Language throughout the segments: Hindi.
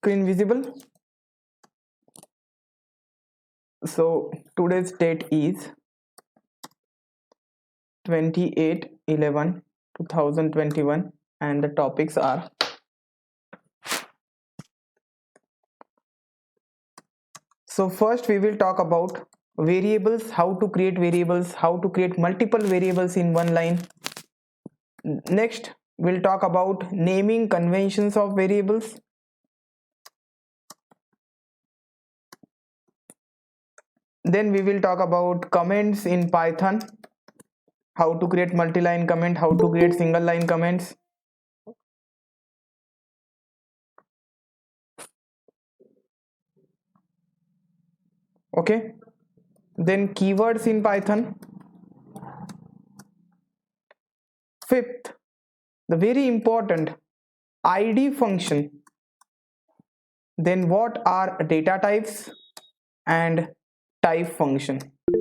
screen visible? So today's date is 28/11/2021 and the topics are so first we will talk about variables, how to create variables, how to create multiple variables in one line. Next we'll talk about naming conventions of variables. Then we will talk about comments in Python, how to create multi-line comment, how to create single line comments. Okay, then keywords in Python. Fifth, the very important id function. Then what are data types and type function,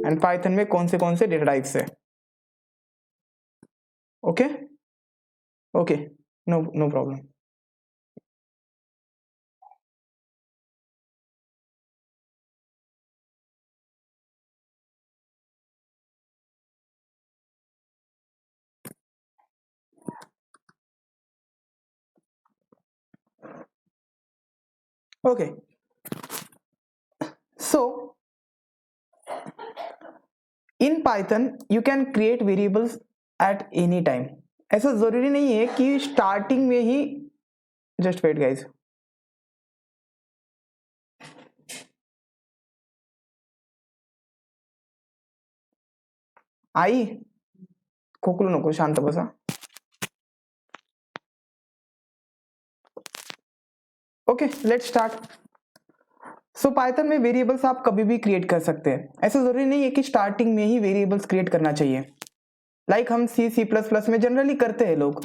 and Python में कौन से data types है. Okay, no problem. Okay, so in Python you can create variables at any time. ऐसा जरूरी नहीं है कि स्टार्टिंग में ही, जस्ट वेट गाइज, आई खोकलू नको, शांत बसा. Okay, let's start. So Python में वेरिएबल्स आप कभी भी क्रिएट कर सकते हैं. ऐसा जरूरी नहीं है कि स्टार्टिंग में ही वेरिएबल्स क्रिएट करना चाहिए. लाइक हम C++ में जनरली करते हैं लोग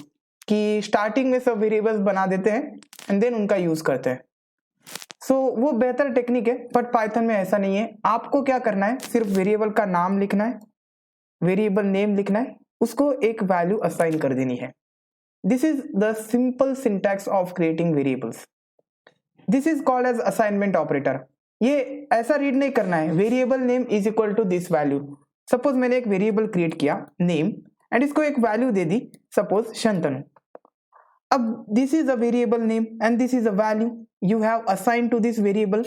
कि स्टार्टिंग में सब वेरिएबल्स बना देते हैं एंड देन उनका यूज करते हैं. सो वो बेहतर टेक्निक है, बट पाइथन में ऐसा नहीं है. आपको क्या करना है, सिर्फ वेरिएबल का नाम लिखना है, वेरिएबल नेम लिखना है, उसको एक वैल्यू असाइन कर देनी है. This is the simple syntax of creating variables. This is called as assignment operator. ये ऐसा रीड नहीं करना है variable name is equal to this value. Suppose मैंने एक वेरिएबल क्रिएट किया नेम एंड इसको एक वैल्यू दे दी, सपोज शंतनु. अब this is a variable name and this is a value you have assign to this variable.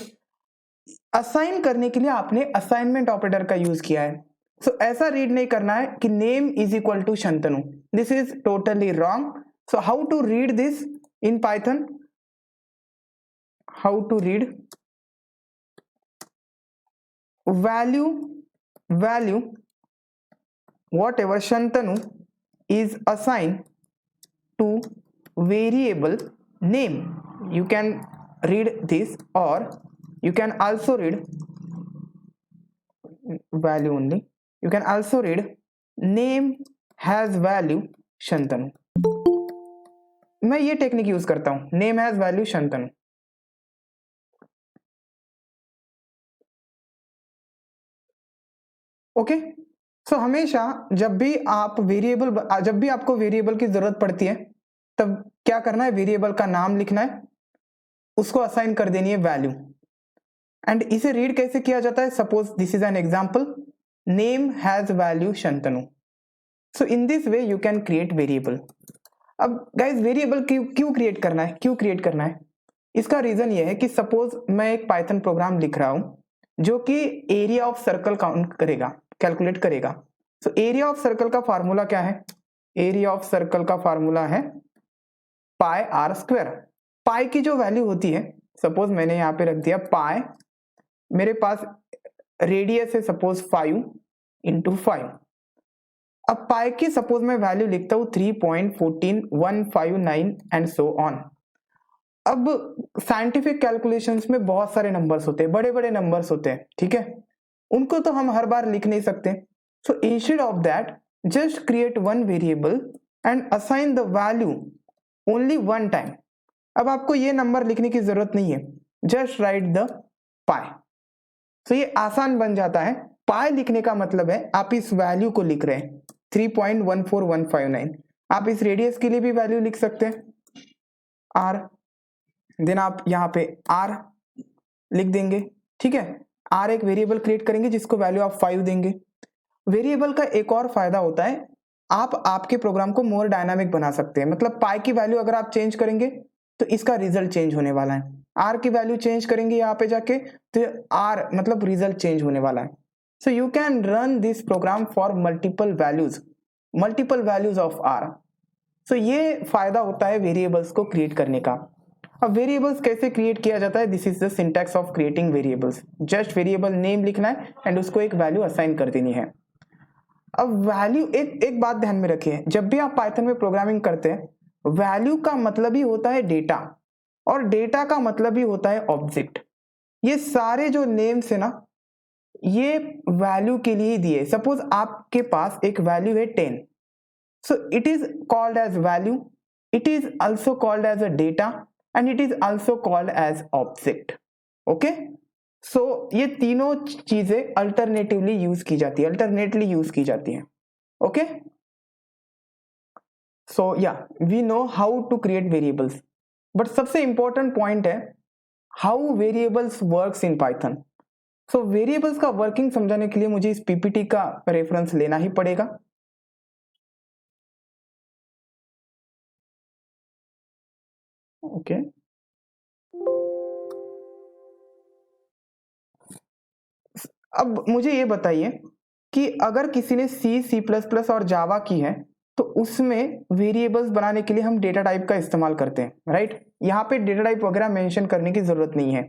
Assign करने के लिए आपने असाइनमेंट ऑपरेटर का यूज किया है. सो ऐसा रीड नहीं करना है कि name is equal to Shantanu. This is totally wrong. So how to read this in Python? How to read value whatever Shantanu is assigned to variable name. You can read this, or you can also read value only. You can also read name has value Shantanu. मैं ये टेक्निक यूज करता हूं, name has value Shantanu. Okay, so हमेशा जब भी आपको वेरिएबल की जरूरत पड़ती है तब क्या करना है, वेरिएबल का नाम लिखना है, उसको असाइन कर देनी है वैल्यू. एंड इसे रीड कैसे किया जाता है? Suppose this is an example, name has value Shantanu. So in this way you can create variable. अब गाइज वेरिएबल क्यों क्रिएट करना है? इसका रीजन ये है कि सपोज मैं एक पाइथन प्रोग्राम लिख रहा हूं जो कि एरिया ऑफ सर्कल काउंट करेगा, कैलकुलेट करेगा. सो एरिया ऑफ सर्कल का फार्मूला क्या है? एरिया ऑफ सर्कल का फार्मूला है पाई आर स्क्वायर. पाई की जो वैल्यू होती है, सपोज मैंने यहाँ पे रख दिया पाई, मेरे पास रेडियस है सपोज 5 × 5. अब पाई की सपोज मैं वैल्यू लिखता हूँ 3.14159 एंड सो ऑन. अब साइंटिफिक कैलकुलेशंस में बहुत सारे नंबर्स होते हैं, बड़े बड़े नंबर्स होते हैं, ठीक है, उनको तो हम हर बार लिख नहीं सकते. So instead of that just create one variable and assign the value only one time. अब आपको ये नंबर लिखने की जरूरत नहीं है, जस्ट राइट द पाई. सो ये आसान बन जाता है. पाई लिखने का मतलब है आप इस वैल्यू को लिख रहे हैं 3.14159. आप इस रेडियस के लिए भी वैल्यू लिख सकते हैं आर. देन आप यहाँ पे आर लिख देंगे, ठीक है। आर एक वेरिएबल क्रिएट करेंगे जिसको वैल्यू आप 5 देंगे। वेरिएबल का एक और फायदा होता है, आप आपके प्रोग्राम को मोर डायनामिक बना सकते हैं। मतलब पाई की वैल्यू अगर आप चेंज करेंगे तो इसका रिजल्ट चेंज होने वाला है, आर की वैल्यू चेंज करेंगे यहाँ पे जाके तो आर मतलब रिजल्ट चेंज होने वाला है। So you can run this program for multiple values of R. So ये फायदा होता है वेरिएबल्स को क्रिएट करने का। अब वेरिएबल्स कैसे क्रिएट किया जाता है, this is the syntax of creating variables. Just variable name लिखना है एंड उसको एक वैल्यू असाइन कर देनी है। अब वैल्यू एक बात ध्यान में रखिए, जब भी आप पाइथन में प्रोग्रामिंग करते हैं वैल्यू का मतलब ही होता है डेटा, और डेटा का मतलब ही होता है ऑब्जेक्ट। ये सारे जो नेम्स है ना ये वैल्यू के लिए दिए। सपोज आपके पास एक वैल्यू है 10, so it is called as value, it is also called as a data and it is also called as object. Okay, so ये तीनों चीजें अल्टरनेटली यूज की जाती हैं। Okay, so yeah we know how to create variables, but सबसे इंपॉर्टेंट पॉइंट है how variables works in Python. So variables का वर्किंग समझाने के लिए मुझे इस पीपीटी का रेफरेंस लेना ही पड़ेगा। ओके, अब मुझे ये बताइए कि अगर किसी ने C++ और जावा की है तो उसमें वेरिएबल्स बनाने के लिए हम डेटा टाइप का इस्तेमाल करते हैं, राइट। यहाँ पे डेटा टाइप वगैरह मेंशन करने की जरूरत नहीं है।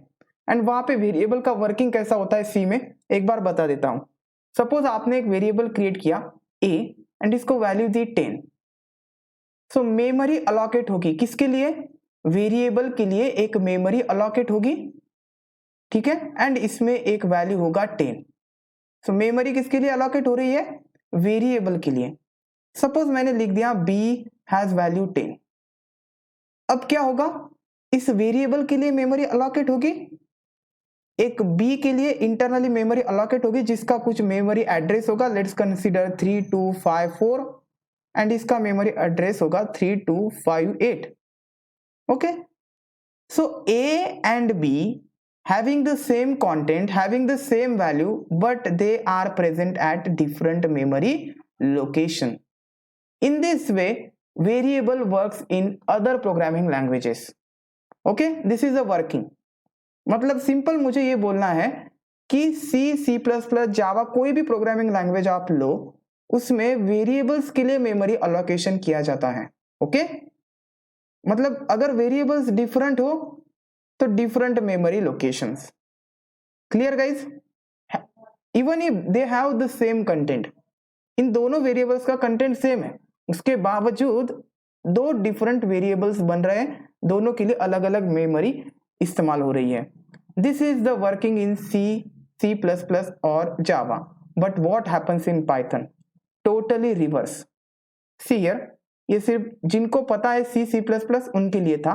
एंड वहां पे वेरिएबल का वर्किंग कैसा होता है सी में एक बार बता देता हूं। सपोज आपने एक वेरिएबल क्रिएट किया a एंड इसको वैल्यू दी 10, सो मेमोरी अलॉकेट होगी किसके लिए, वेरिएबल के लिए एक मेमोरी अलॉकेट होगी, ठीक है। एंड इसमें एक वैल्यू होगा 10। सो मेमोरी किसके लिए अलॉकेट हो रही है, वेरिएबल के लिए। सपोज मैंने लिख दिया b हैज वैल्यू 10। अब क्या होगा, इस वेरिएबल के लिए मेमोरी अलॉकेट होगी, एक b के लिए इंटरनली मेमोरी अलॉकेट होगी जिसका कुछ मेमोरी एड्रेस होगा, लेट्स कंसीडर 3254 एंड इसका मेमोरी एड्रेस होगा 3258। Okay, so a and b having the same content, having the same value, but they are present at different memory location. In this way, variable works in other programming languages. Okay, this is a working. मतलब सिंपल मुझे ये बोलना है कि C++, जावा कोई भी प्रोग्रामिंग लैंग्वेज आप लो उसमें वेरिएबल्स के लिए मेमोरी अलोकेशन किया जाता है। ओके, मतलब अगर वेरिएबल्स डिफरेंट हो तो different memory locations. Clear guys, even if they have the same content, इन दोनों वेरिएबल्स का कंटेंट सेम है उसके बावजूद दो डिफरेंट वेरिएबल्स बन रहे हैं, दोनों के लिए अलग अलग मेमोरी इस्तेमाल हो रही है। This is the working in C++ और Java, but what happens in Python, totally reverse. See here, ये सिर्फ जिनको पता है C++ उनके लिए था।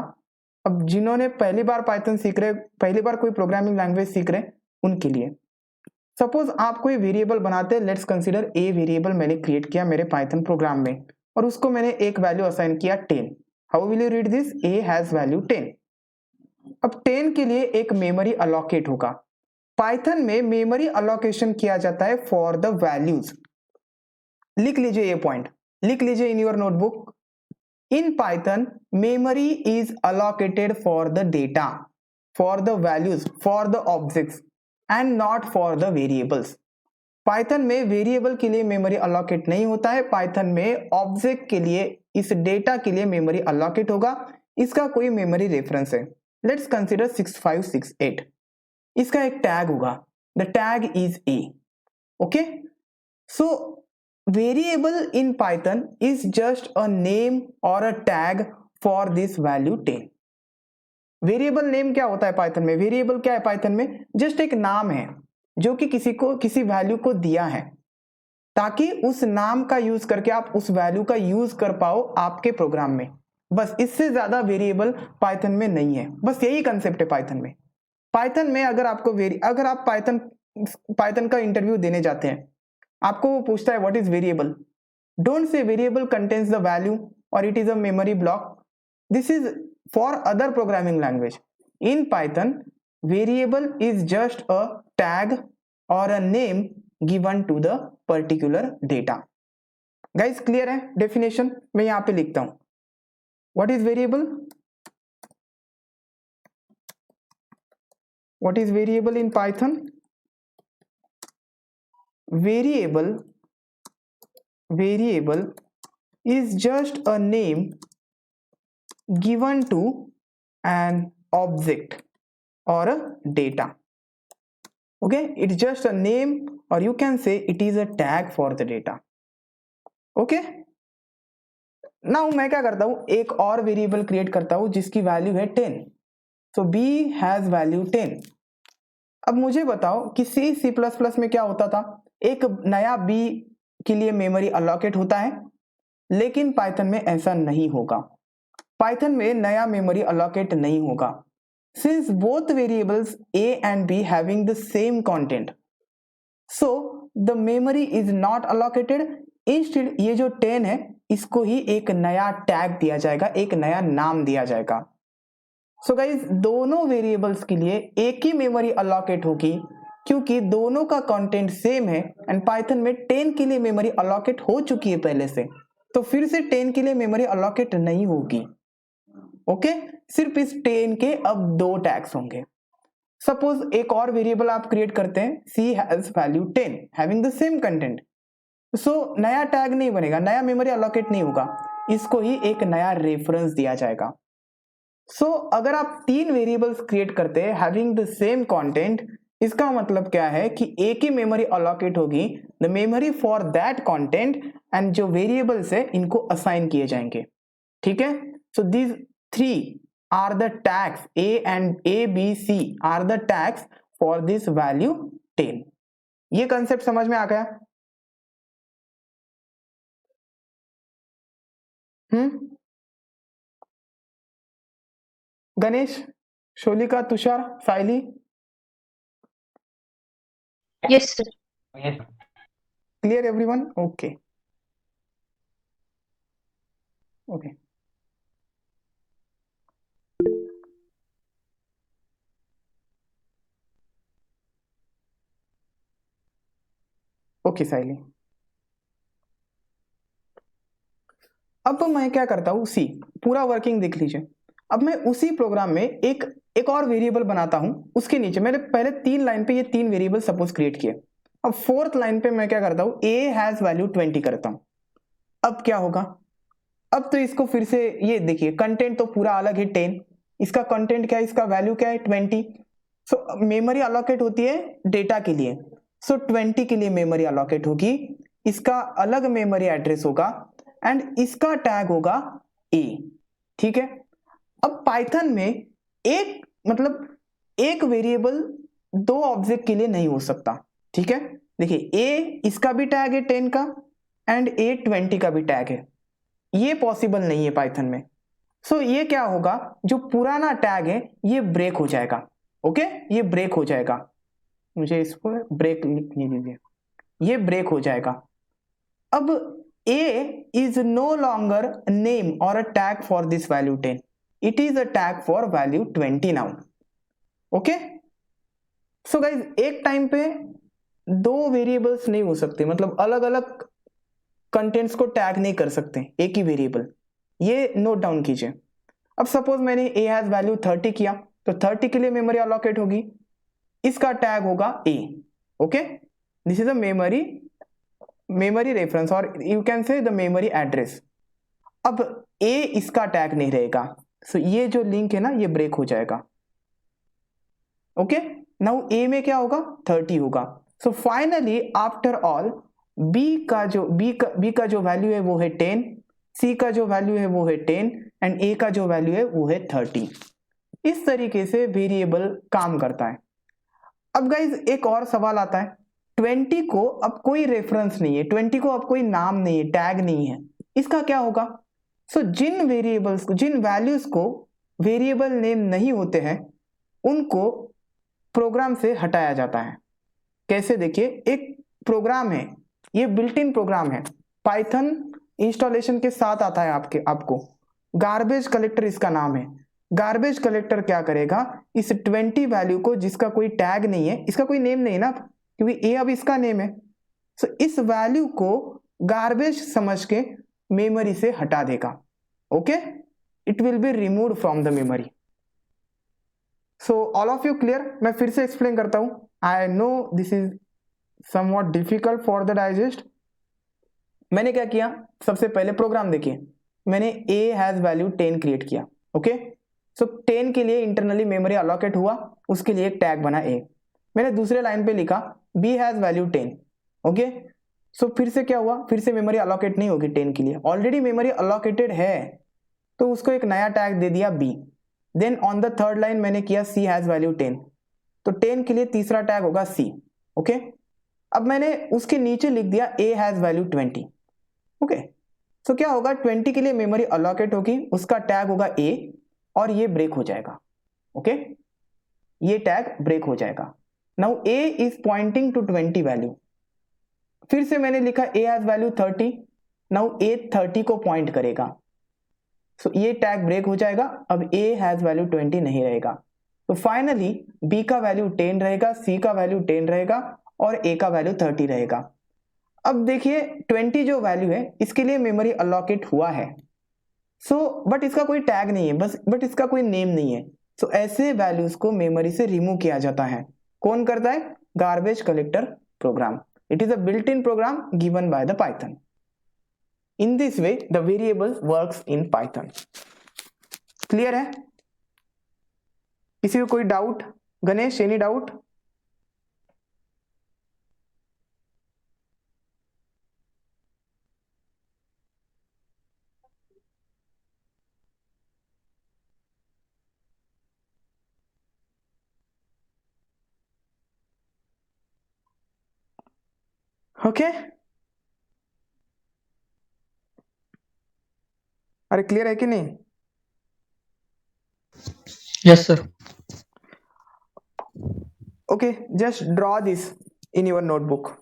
अब जिन्होंने पहली बार पाइथन सीख रहे, पहली बार कोई प्रोग्रामिंग लैंग्वेज सीख रहे, उनके लिए सपोज आप कोई वेरिएबल बनाते हैं, लेट्स कंसीडर ए वेरिएबल मैंने क्रिएट किया मेरे पाइथन प्रोग्राम में और उसको मैंने एक वैल्यू असाइन किया 10। How will you read this, A has value 10। अब 10 के लिए एक मेमोरी अलोकेट होगा। पाइथन में मेमोरी अलोकेशन किया जाता है फॉर द वैल्यूज। लिख लीजिए ये पॉइंट, लिख लीजिए in your notebook. In Python, memory is allocated for the data, for the values, for the objects and not for the variables. Python में वेरिएबल के लिए मेमोरी अलोकेट नहीं होता है, Python में ऑब्जेक्ट के लिए, इस डेटा के लिए मेमोरी अलोकेट होगा। इसका कोई मेमोरी रेफरेंस है, लेट्स कंसीडर 6568। इसका एक टैग होगा, the tag is a। Okay, so variable in Python is just a name or a tag for this value 10. Variable name क्या होता है पाइथन में, वेरिएबल क्या है पाइथन में, जस्ट एक नाम है जो कि किसी को किसी वैल्यू को दिया है ताकि उस नाम का यूज करके आप उस वैल्यू का यूज कर पाओ आपके प्रोग्राम में। बस इससे ज्यादा वेरिएबल पाइथन में नहीं है, बस यही कंसेप्ट है पाइथन में। पाइथन में अगर आपको अगर आप पाइथन का इंटरव्यू देने जाते हैं, आपको वो पूछता है what is variable, don't say variable contains the value और it is a memory block. This is for other programming language. In Python, variable is just a tag or a name given to the particular data. Guys, clear है definition? मैं यहाँ पे लिखता हूँ. What is variable? What is variable in Python? Variable is just a name given to an object or a data. Okay, it's just a name, or you can say it is a tag for the data. Okay, now मैं क्या करता हूँ, एक और वेरिएबल क्रिएट करता हूँ जिसकी वैल्यू है 10. So b has value 10. अब मुझे बताओ कि C++ में क्या होता था, एक नया b के लिए मेमोरी अलोकेट होता है, लेकिन पाइथन में ऐसा नहीं होगा. पाइथन में नया मेमोरी अलोकेट नहीं होगा. Since both variables a and b having the same content, so the memory is not allocated. Instead ये जो 10 है इसको ही एक नया टैग दिया जाएगा, एक नया नाम दिया जाएगा. So guys, दोनों वेरिएबल्स के लिए एक ही मेमोरी अलोकेट होगी क्योंकि दोनों का कंटेंट सेम है. एंड पाइथन में 10 के लिए मेमोरी अलोकेट हो चुकी है पहले से, तो फिर से 10 के लिए मेमोरी अलोकेट नहीं होगी. ओके, सिर्फ इस 10 के अब 2 टैग्स होंगे. सपोज एक और वेरिएबल आप क्रिएट करते हैं, c has value 10 having the same content. सो नया टैग नहीं बनेगा, नया मेमोरी अलोकेट नहीं होगा, इसको ही एक नया रेफरेंस दिया जाएगा. सो अगर आप 3 वेरिएबल्स क्रिएट करते हैं हैविंग द सेम कंटेंट, इसका मतलब क्या है कि एक ही मेमोरी अलोकेट होगी, the memory for that content, and जो वेरिएबल्स है इनको असाइन किए जाएंगे. ठीक है, so these 3 are the tags, A, B, C are the tags for this value 10. ये कंसेप्ट समझ में आ गया? Ganesh, Sholika, Tushar, Saili? Yes, sir. Yes. Clear everyone? Okay. Okay. Okay Saili. अब मैं क्या करता हूं, सी पूरा वर्किंग देख लीजिए. अब मैं उसी प्रोग्राम में एक और वेरिएबल बनाता हूं. उसके नीचे मैंने पहले 3 लाइन पे ये 3 वेरिएबल सपोज क्रिएट किए. अब 4th लाइन पे मैं क्या करता हूं, a हैज वैल्यू 20 करता हूं. अब क्या होगा, अब तो इसको फिर से ये देखिए, कंटेंट तो पूरा अलग है 10, इसका कंटेंट क्या है, इसका वैल्यू क्या है 20. सो मेमोरी अलोकेट होती है डेटा के लिए, सो 20 के लिए मेमोरी अलोकेट होगी, इसका अलग मेमोरी एड्रेस होगा एंड इसका टैग होगा a. ठीक है, अब पाइथन में एक वेरिएबल 2 ऑब्जेक्ट के लिए नहीं हो सकता. ठीक है, देखिए a इसका भी टैग है 10 का एंड a 20 का भी टैग है, ये पॉसिबल नहीं है पाइथन में. सो ये क्या होगा, जो पुराना टैग है ये ब्रेक हो जाएगा. ओके, ये ब्रेक हो जाएगा, मुझे इसको ब्रेक लिखने दीजिए, ये ब्रेक हो जाएगा. अब a is no longer a name or a tag for this value 10. It is a tag for value 20 now. Okay? So guys, एक टाइम पे 2 वेरिएबल्स नहीं हो सकते, मतलब अलग अलग कंटेंट्स को टैग नहीं कर सकते एक ही वेरिएबल. ये नोट डाउन कीजिए. अब सपोज मैंने a हैज वैल्यू 30 किया, तो 30 के लिए मेमोरी अलोकेट होगी, इसका टैग होगा a. Okay, this is a memory reference और you can say the memory address. अब a इसका टैग नहीं रहेगा, सो ये जो लिंक है ना ये ब्रेक हो जाएगा. ओके, नाउ a में क्या होगा, 30 होगा. So finally after all b का जो वैल्यू है वो है 10, c का जो वैल्यू है वो है 10 एंड a का जो वैल्यू है वो है 30. इस तरीके से वेरिएबल काम करता है. अब गाइज एक और सवाल आता है, 20 को अब कोई रेफरेंस नहीं है, 20 को अब कोई नाम नहीं है, टैग नहीं है, इसका क्या होगा. सो जिन वैल्यूज को वेरिएबल नेम नहीं होते हैं उनको प्रोग्राम से हटाया जाता है. कैसे, देखिए एक प्रोग्राम है, ये बिल्ट इन प्रोग्राम है, पाइथन इंस्टॉलेशन के साथ आता है आपको, गार्बेज कलेक्टर इसका नाम है. गार्बेज कलेक्टर क्या करेगा, इस 20 वैल्यू को, जिसका कोई टैग नहीं है, इसका कोई नेम नहीं है ना, क्योंकि ए अब इसका नेम है, सो इस वैल्यू को गार्बेज समझ के मेमोरी से हटा देगा। Okay, it will be removed from the memory. So all of you clear? मैं फिर से एक्सप्लेन करता हूं। I know this is somewhat difficult for the digest. मैंने क्या किया, सबसे पहले प्रोग्राम देखिए, मैंने a हैज वैल्यू 10 क्रिएट किया। ओके, सो 10 के लिए इंटरनली मेमोरी अलोकेट हुआ, उसके लिए एक टैग बना a। मैंने दूसरे लाइन पे लिखा b हैज वैल्यू 10। ओके, सो फिर से क्या हुआ, फिर से मेमोरी अलोकेट नहीं होगी 10 के लिए, ऑलरेडी मेमोरी अलोकेटेड है, तो उसको एक नया टैग दे दिया b। Then on the third line मैंने किया c हैज वैल्यू 10, तो 10 के लिए तीसरा टैग होगा c। ओके, अब मैंने उसके नीचे लिख दिया a हैज वैल्यू 20। ओके, सो क्या होगा, 20 के लिए मेमोरी अलोकेट होगी, उसका टैग होगा a और ये ब्रेक हो जाएगा। ओके, ये टैग ब्रेक हो जाएगा। Now a is pointing to 20 value, फिर से मैंने लिखा a has value 30। Now a 30 को पॉइंट करेगा, सो ये टैग ब्रेक हो जाएगा, अब a हैज वैल्यू 20 नहीं रहेगा। तो फाइनली b का वैल्यू 10 रहेगा, c का वैल्यू 10 रहेगा और a का वैल्यू 30 रहेगा। अब देखिए 20 जो वैल्यू है इसके लिए मेमोरी अलोकेट हुआ है, सो बट इसका कोई टैग नहीं है, बट इसका कोई नेम नहीं है, सो ऐसे वैल्यूज को मेमोरी से रिमूव किया जाता है। कौन करता है? Garbage collector program. It is a built in program given by the Python. In this way the variable works in Python. Clear है? किसी को कोई doubt? Ganesh, any doubt? Okay, अरे क्लियर है कि नहीं? Yes sir. Okay, just draw this in your notebook.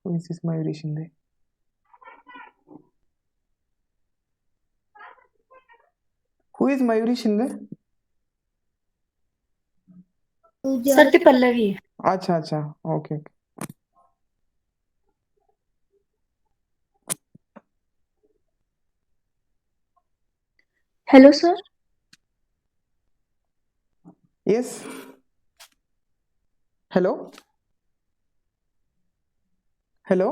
Who is this Mayuri Shinde? Who is Mayuri Shinde? सत्य पल्लवी। अच्छा अच्छा, okay okay. Hello sir. Yes, hello hello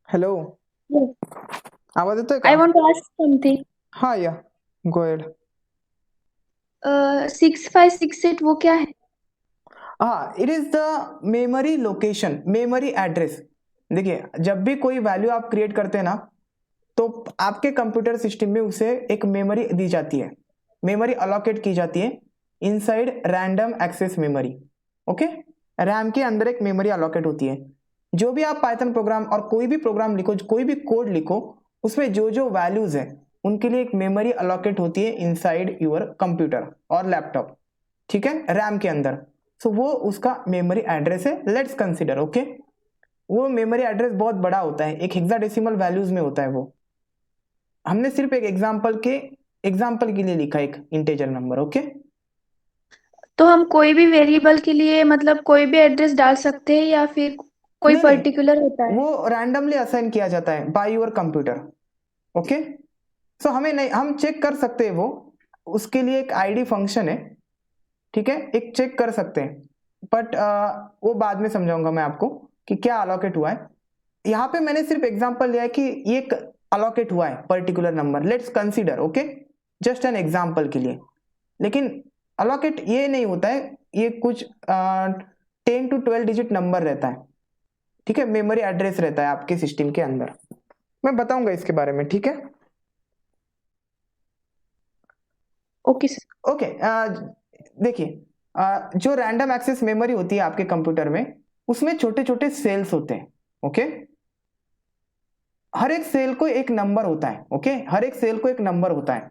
hello, आवाज येतोय आई का? Want to ask something. हाँ या, गो अहेड। 6568 वो क्या है? हाँ, it is the memory location, memory address. देखिए जब भी कोई वैल्यू आप क्रिएट करते हैं ना, तो आपके कंप्यूटर सिस्टम में उसे एक मेमोरी दी जाती है, मेमोरी अलोकेट की जाती है inside random access memory. Okay, RAM के अंदर एक मेमोरी अलोकेट होती है। जो भी आप पाइथन प्रोग्राम और कोई भी प्रोग्राम लिखो, कोई भी कोड लिखो, उसमें जो जो वैल्यूज है उनके लिए एक मेमोरी अलोकेट होती है इनसाइड योर कंप्यूटर और लैपटॉप, ठीक है, रैम के अंदर। सो वो उसका मेमोरी एड्रेस है। लेट्स कंसीडर, ओके, वो मेमोरी एड्रेस बहुत बड़ा होता है, एक हेक्साडेसिमल वैल्यूज में होता है वो। हमने सिर्फ एक एग्जांपल के लिए लिखा एक इंटीजर नंबर। ओके, तो हम कोई भी वेरिएबल के लिए मतलब कोई भी एड्रेस डाल सकते हैं या फिर कोई नहीं नहीं, पर्टिकुलर होता है? वो रैंडमली असाइन किया जाता है बाय योर कंप्यूटर। ओके, सो हमें नहीं, हम चेक कर सकते हैं वो, उसके लिए एक आईडी फंक्शन है, ठीक है, एक चेक कर सकते हैं, बट वो बाद में समझाऊंगा मैं आपको कि क्या अलोकेट हुआ है। यहाँ पे मैंने सिर्फ एग्जांपल लिया है कि ये अलोकेट हुआ है particular number, let's consider, okay, just an example के लिए। लेकिन अलोकेट ये नहीं होता है, ये कुछ 10 to 12 डिजिट नंबर रहता है, ठीक है, मेमोरी एड्रेस रहता है आपके सिस्टम के अंदर। मैं बताऊंगा इसके बारे में, ठीक है। Okay sir. ओके, देखिए, जो रैंडम एक्सेस मेमोरी होती है आपके कंप्यूटर में, उसमें छोटे छोटे सेल्स होते हैं, ओके। हर एक सेल को एक नंबर होता है, ओके, हर एक सेल को एक नंबर होता है।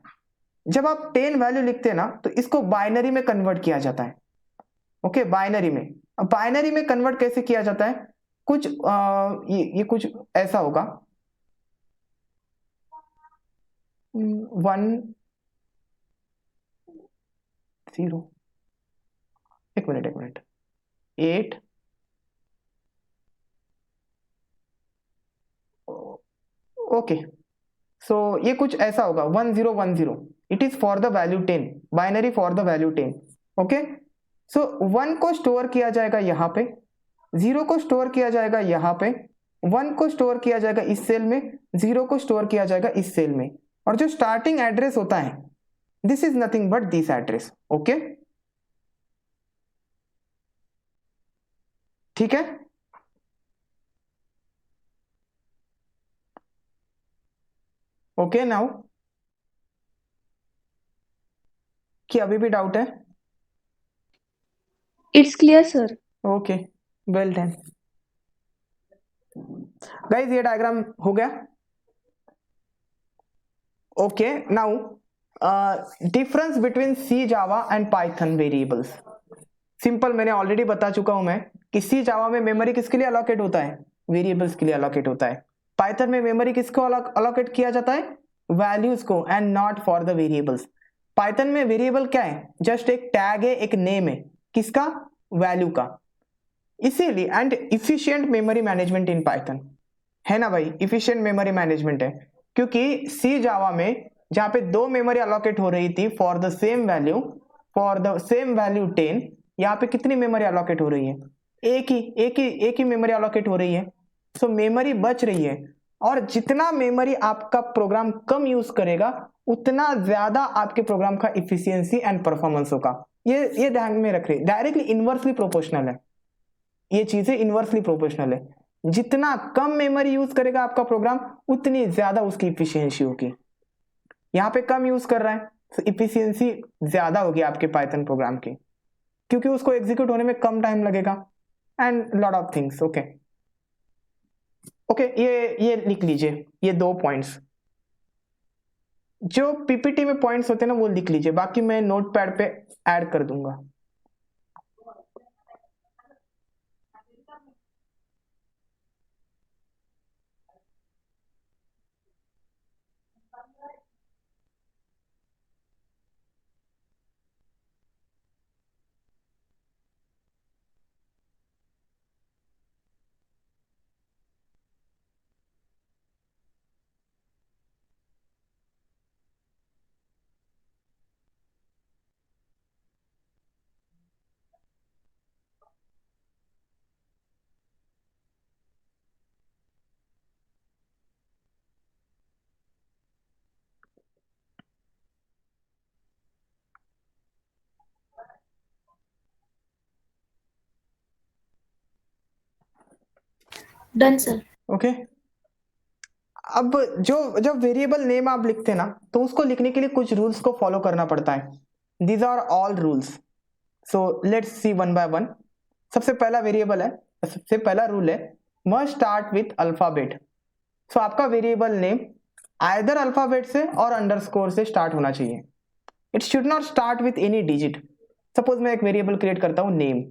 जब आप 10 वैल्यू लिखते हैं ना, तो इसको बाइनरी में कन्वर्ट किया जाता है, ओके, बाइनरी में। अब बाइनरी में कन्वर्ट कैसे किया जाता है, कुछ ये कुछ ऐसा होगा, 1 0, एक मिनट, 8, ओके, सो ये कुछ ऐसा होगा 1010, it is for the value 10, binary for the value 10, okay. So 1 को स्टोर किया जाएगा यहाँ पे, 0 को स्टोर किया जाएगा यहाँ पे, 1 को स्टोर किया जाएगा इस सेल में, 0 को स्टोर किया जाएगा इस सेल में, और जो स्टार्टिंग एड्रेस होता है, this is nothing but this address, okay, ठीक है। ओके, नाउ कि अभी भी डाउट है? It's clear sir. Okay, well done guys, ये डायग्राम हो गया। Okay, now difference between C Java and Python variables. Simple, मैंने ऑलरेडी बता चुका हूं मैं कि सी जावा में मेमोरी किसके लिए अलोकेट होता है, वेरिएबल्स के लिए अलोकेट होता है। पाइथन में मेमोरी किसको अलोकेट किया जाता है, वैल्यूज को, and not for the variables. Python में वेरिएबल क्या है, जस्ट एक टैग है, एक नेम है, किसका, वैल्यू का। इसीलिए, and efficient memory management in Python, है ना भाई, इफिशिएंट मेमोरी मैनेजमेंट है। क्योंकि सी जावा में जहां पे 2 मेमोरी अलोकेट हो रही थी फॉर द सेम वैल्यू, 10, यहाँ पे कितनी मेमोरी अलोकेट हो रही है, एक ही मेमोरी अलोकेट हो रही है। सो मेमोरी बच रही है, और जितना मेमोरी आपका प्रोग्राम कम यूज करेगा, उतना ज्यादा आपके प्रोग्राम का इफिशियंसी एंड परफॉर्मेंस होगा। ये ध्यान में रख रहे, डायरेक्टली इनवर्सली प्रोपोर्शनल है, ये चीजें इनवर्सली प्रोपोर्शनल है। जितना कम मेमोरी यूज करेगा आपका प्रोग्राम, उतनी ज्यादा उसकी इफिशियंसी होगी। यहाँ पे कम यूज कर रहा है, तो इफिशियंसी ज्यादा होगी आपके पाइथन प्रोग्राम की, क्योंकि उसको एग्जीक्यूट होने में कम टाइम लगेगा, and lot of things, okay. Okay, ये लिख लीजिए, ये 2 पॉइंट्स, जो पीपीटी में पॉइंट्स होते हैं ना, वो लिख लीजिए, बाकी मैं नोटपैड पे ऐड कर दूंगा। Done sir. ओके, अब जब वेरिएबल नेम आप लिखते हैं ना, तो उसको लिखने के लिए कुछ रूल्स को फॉलो करना पड़ता है। These are all rules, so let's see one by one. सबसे पहला वेरिएबल है, सबसे पहला रूल है, must start with alphabet. So आपका वेरिएबल नेम आइदर अल्फाबेट से और अंडरस्कोर से स्टार्ट होना चाहिए। It should not start with any digit. Suppose मैं एक वेरिएबल क्रिएट करता हूं name,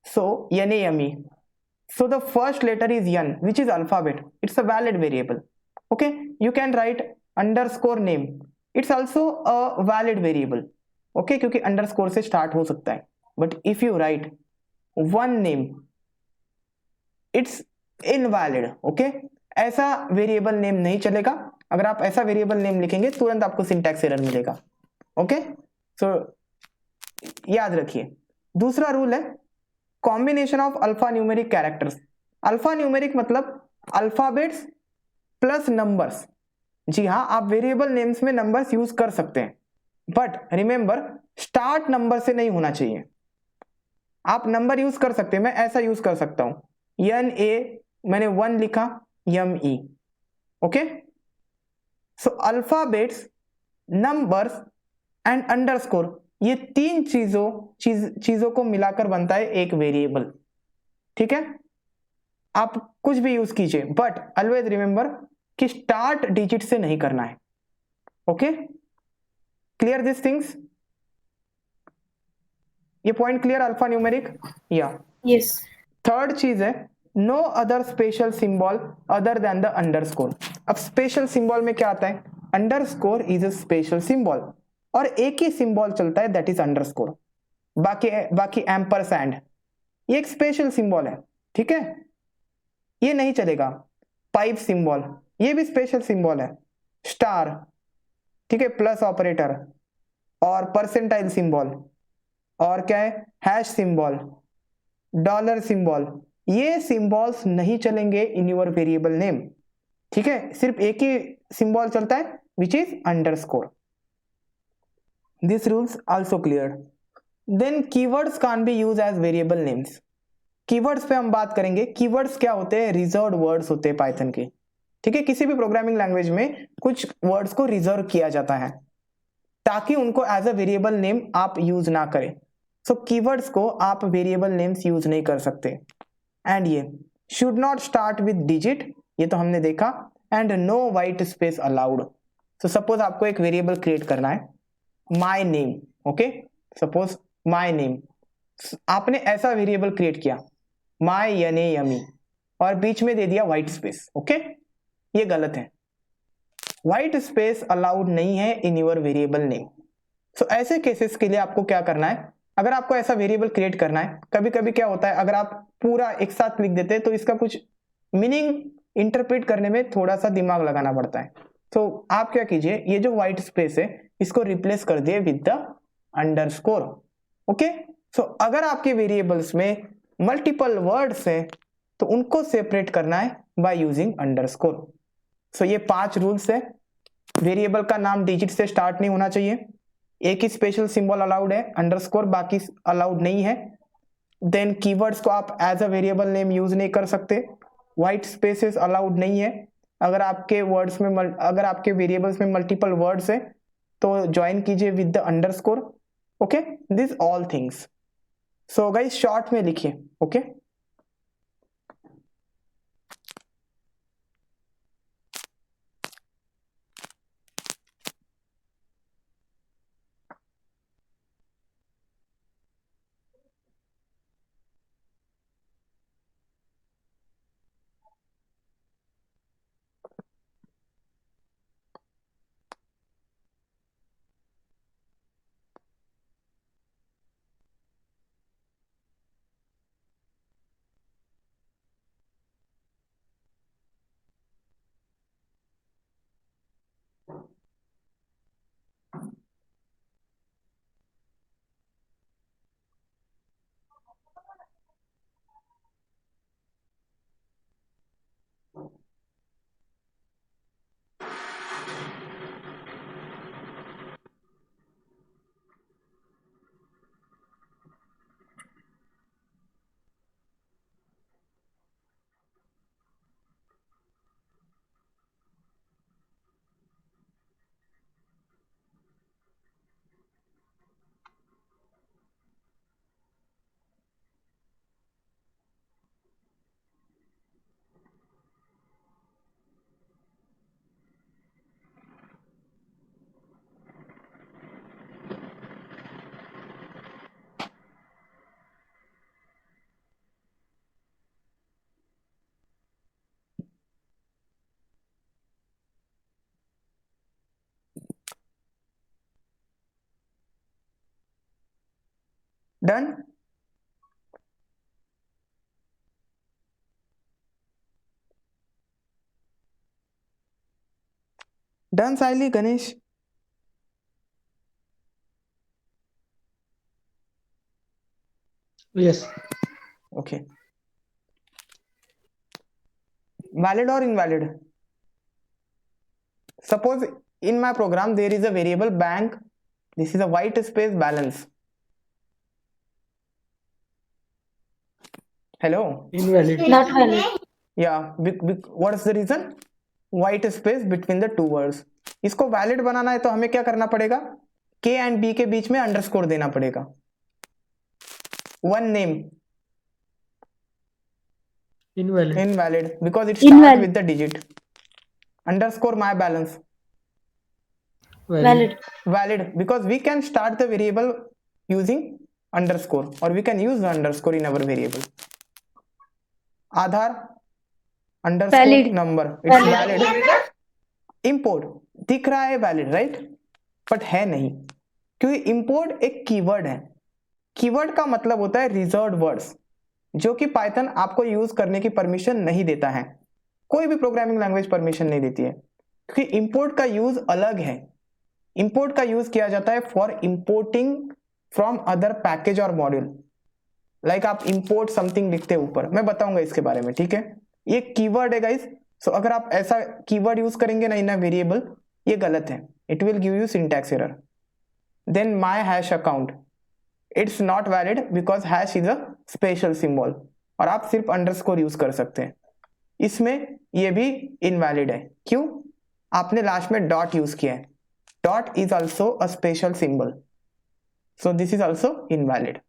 so NAME, so the first letter is N, which is alphabet, it's a valid variable, okay. You can write underscore name, it's also a valid variable, okay, क्योंकि अंडरस्कोर से स्टार्ट हो सकता है। But if you right one name, it's invalid, okay. ऐसा वेरिएबल नेम नहीं चलेगा। अगर आप ऐसा वेरिएबल नेम लिखेंगे, तुरंत आपको सिंटैक्स एरर मिलेगा, ओके। सो याद रखिए। दूसरा रूल है, combination of alpha numeric characters. Alpha numeric मतलब अल्फाबेट्स प्लस नंबर्स। जी हाँ, आप वेरिएबल नेम्स में नंबर्स यूज कर सकते हैं, बट रिमेंबर स्टार्ट नंबर से नहीं होना चाहिए। आप नंबर यूज कर सकते हैं, मैं ऐसा यूज कर सकता हूं NA, मैंने 1 लिखा, ME। Okay, so alphabets, numbers and underscore, ये तीन चीजों को मिलाकर बनता है एक वेरिएबल। ठीक है, आप कुछ भी यूज कीजिए, बट ऑलवेज रिमेंबर कि स्टार्ट डिजिट से नहीं करना है। Okay, clear this things? ये point clear alphanumeric? Yeah yes. Third चीज है no other special symbol other than the underscore. अब स्पेशल सिंबल में क्या आता है? Underscore is a special symbol, और एक ही सिंबल चलता है, दैट इज अंडरस्कोर। बाकी एम्परसैंड ये एक स्पेशल सिंबल है, ठीक है, ये नहीं चलेगा। पाइप सिंबल ये भी स्पेशल सिंबल है। स्टार, ठीक है, प्लस ऑपरेटर, और परसेंटाइल सिंबल, और क्या है, हैश सिंबल, डॉलर सिंबल, ये सिंबल्स नहीं चलेंगे इन योर वेरिएबल नेम। ठीक है, सिर्फ एक ही सिंबल चलता है which is underscore. This rules also clear. Then keywords can be use as variable names. Keywords पे हम बात करेंगे। कीवर्ड्स क्या होते हैं? रिजर्व्ड वर्ड्स होते हैं पाइथन के। ठीक है, किसी भी प्रोग्रामिंग लैंग्वेज में कुछ वर्ड्स को रिजर्व किया जाता है ताकि उनको एज अ वेरिएबल नेम आप यूज ना करें। सो कीवर्ड्स को आप वेरिएबल नेम्स यूज नहीं कर सकते। एंड ये should not start with digit, ये तो हमने देखा, and no white space allowed. तो सपोज आपको एक वेरिएबल क्रिएट करना है, my name. Okay, suppose my name, आपने ऐसा वेरिएबल क्रिएट किया माई NAME, और बीच में दे दिया व्हाइट स्पेस। ओके, ये गलत है, व्हाइट स्पेस अलाउड नहीं है इन योर वेरिएबल नेम। सो ऐसे केसेस के लिए आपको क्या करना है? अगर आपको ऐसा वेरिएबल क्रिएट करना है, कभी कभी क्या होता है, अगर आप पूरा एक साथ लिख देते हैं तो इसका कुछ मीनिंग इंटरप्रेट करने में थोड़ा सा दिमाग लगाना पड़ता है। तो आप क्या कीजिए, ये जो व्हाइट स्पेस है इसको रिप्लेस कर दिए with the underscore. Okay, so अगर आपके वेरिएबल्स में मल्टीपल वर्ड्स हैं तो उनको सेपरेट करना है बाय यूजिंग अंडरस्कोर। सो ये 5 रूल्स है। वेरिएबल का नाम डिजिट से स्टार्ट नहीं होना चाहिए, एक ही स्पेशल सिंबल अलाउड है, अंडरस्कोर बाकी अलाउड नहीं है। देन कीवर्ड्स को आप as a variable name use नहीं कर सकते, व्हाइट स्पेसेस अलाउड नहीं है। अगर आपके वर्ड्स में अगर आपके वेरिएबल्स में मल्टीपल वर्ड्स है तो ज्वाइन कीजिए with the underscore. Okay, this all things. So guys short में लिखिए। Okay, done. डन साइली, गणेश? यस। ओके, वैलिड और invalid? Suppose in my program there is a variable bank, this is a white space balance. Hello? Invalid. Not valid. Yeah, what is the reason? White space between the two words. इसको वैलिड बनाना है तो हमें क्या करना पड़ेगा? K and B के बीच में अंडरस्कोर देना पड़ेगा. One name invalid because it starts with the digit. Underscore my balance valid because we can start the variable using underscore or we can use the underscore in our variable. Aadhar underscore Valid. number, it's valid. Import दिख रहा है valid, right? बट है नहीं, क्योंकि import एक कीवर्ड है. कीवर्ड का मतलब होता है रिजर्व्ड वर्ड्स, जो कि पाइथन आपको यूज करने की परमिशन नहीं देता है. कोई भी प्रोग्रामिंग लैंग्वेज परमिशन नहीं देती है, क्योंकि इंपोर्ट का यूज अलग है. इंपोर्ट का यूज किया जाता है for importing from other package और मॉड्यूल. लाइक आप इंपोर्ट समथिंग लिखते हैं ऊपर, मैं बताऊंगा इसके बारे में, ठीक है. ये कीवर्ड है गाइस. सो अगर आप ऐसा कीवर्ड यूज करेंगे ना इन अ वेरिएबल, ये गलत है. It will give you syntax error. Then my hash account, it's not valid because hash is a special symbol और आप सिर्फ अंडरस्कोर यूज कर सकते हैं. इसमें ये भी इनवैलिड है. क्यों? आपने लास्ट में डॉट यूज किया है. Dot is also a special symbol, so this is also invalid.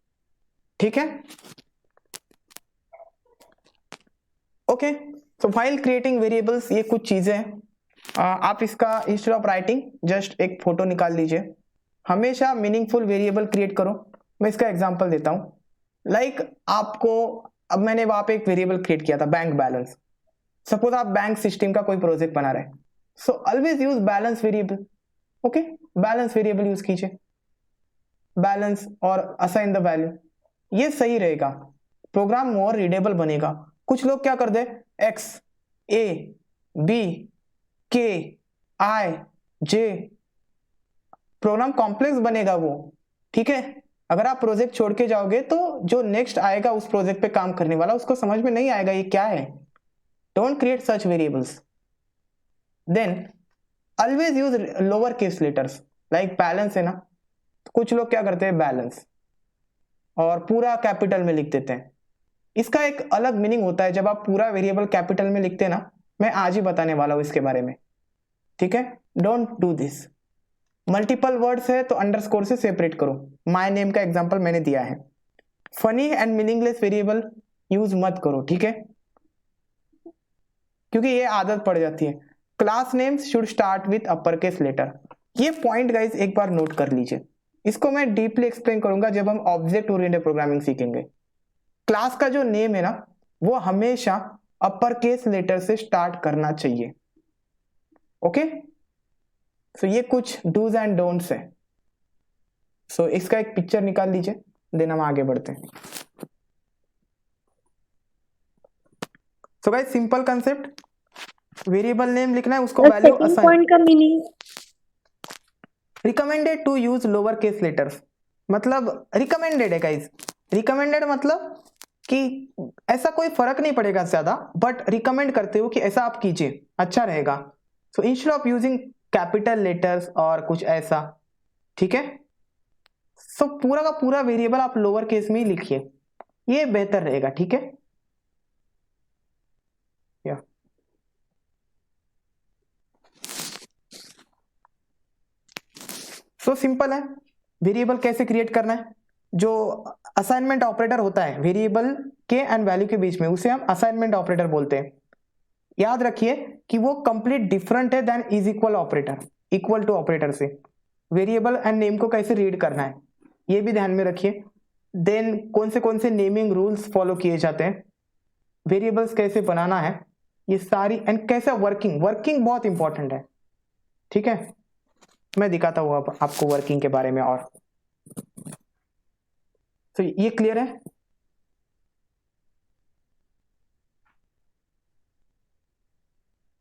ठीक है. ओके, सो फाइल क्रिएटिंग वेरिएबल्स, ये कुछ चीजें हैं. आप इसका इंस्टेड ऑफ राइटिंग जस्ट एक फोटो निकाल लीजिए. हमेशा मीनिंगफुल वेरिएबल क्रिएट करो. मैं इसका एग्जांपल देता हूं. लाइक आपको, अब मैंने वहां पे एक वेरिएबल क्रिएट किया था बैंक बैलेंस. सपोज आप बैंक सिस्टम का कोई प्रोजेक्ट बना रहे हैं, so always use balance variable. Okay, balance variable use कीजिए, बैलेंस और असाइन द वैल्यू. ये सही रहेगा, प्रोग्राम मोर रीडेबल बनेगा. कुछ लोग क्या कर दे, एक्स ए बी के आई जे, प्रोग्राम कॉम्प्लेक्स बनेगा वो. ठीक है. अगर आप प्रोजेक्ट छोड़ के जाओगे तो जो नेक्स्ट आएगा उस प्रोजेक्ट पे काम करने वाला, उसको समझ में नहीं आएगा ये क्या है. Don't create such variables. Then always use lower case letters. Like balance है ना, कुछ लोग क्या करते हैं, बैलेंस और पूरा कैपिटल में लिख देते हैं. इसका एक अलग मीनिंग होता है जब आप पूरा वेरिएबल कैपिटल में लिखते हैं ना. मैं आज ही बताने वाला हूं इसके बारे में. ठीक है. Don't do this. Multiple words है तो अंडरस्कोर से सेपरेट करो. माय नेम का एग्जांपल मैंने दिया है. Funny and meaningless variable use मत करो. ठीक है, क्योंकि ये आदत पड़ जाती है. Class names should start with upper case letter. ये पॉइंट गाइज एक बार नोट कर लीजिए. इसको मैं डीपली एक्सप्लेन करूंगा जब हम ऑब्जेक्ट ओरिएंटेड प्रोग्रामिंग सीखेंगे. क्लास का जो नेम है ना, वो हमेशा अपर केस लेटर से स्टार्ट करना चाहिए. ओके, सो ये कुछ डूज एंड डोंट्स है. सो इसका एक पिक्चर निकाल लीजिए, देन हम आगे बढ़ते हैं. So guys, simple concept, variable name लिखना है, उसको वैल्यू सेकंड असाइन. पॉइंट का meaning, recommended to use lower case letters, मतलब रिकमेंडेड है गाइस. रिकमेंडेड मतलब कि ऐसा कोई फर्क नहीं पड़ेगा ज्यादा, बट रिकमेंड करते हो कि ऐसा आप कीजिए, अच्छा रहेगा. So instead of using capital letters और कुछ ऐसा. ठीक है. सो पूरा का पूरा वेरिएबल आप लोअर केस में ही लिखिए, ये बेहतर रहेगा. ठीक है. या सो सिंपल है. वेरिएबल कैसे क्रिएट करना है, जो असाइनमेंट ऑपरेटर होता है वेरिएबल के एंड वैल्यू के बीच में, उसे हम असाइनमेंट ऑपरेटर बोलते हैं. याद रखिए कि वो कंप्लीट डिफरेंट है then is equal operator. Equal to operator से वेरिएबल एंड नेम को कैसे रीड करना है, ये भी ध्यान में रखिए. देन कौन से नेमिंग रूल्स फॉलो किए जाते हैं, वेरिएबल्स कैसे बनाना है, ये सारी, एंड कैसे वर्किंग बहुत इंपॉर्टेंट है. ठीक है, मैं दिखाता हूँ आपको वर्किंग के बारे में. और तो ये क्लियर है.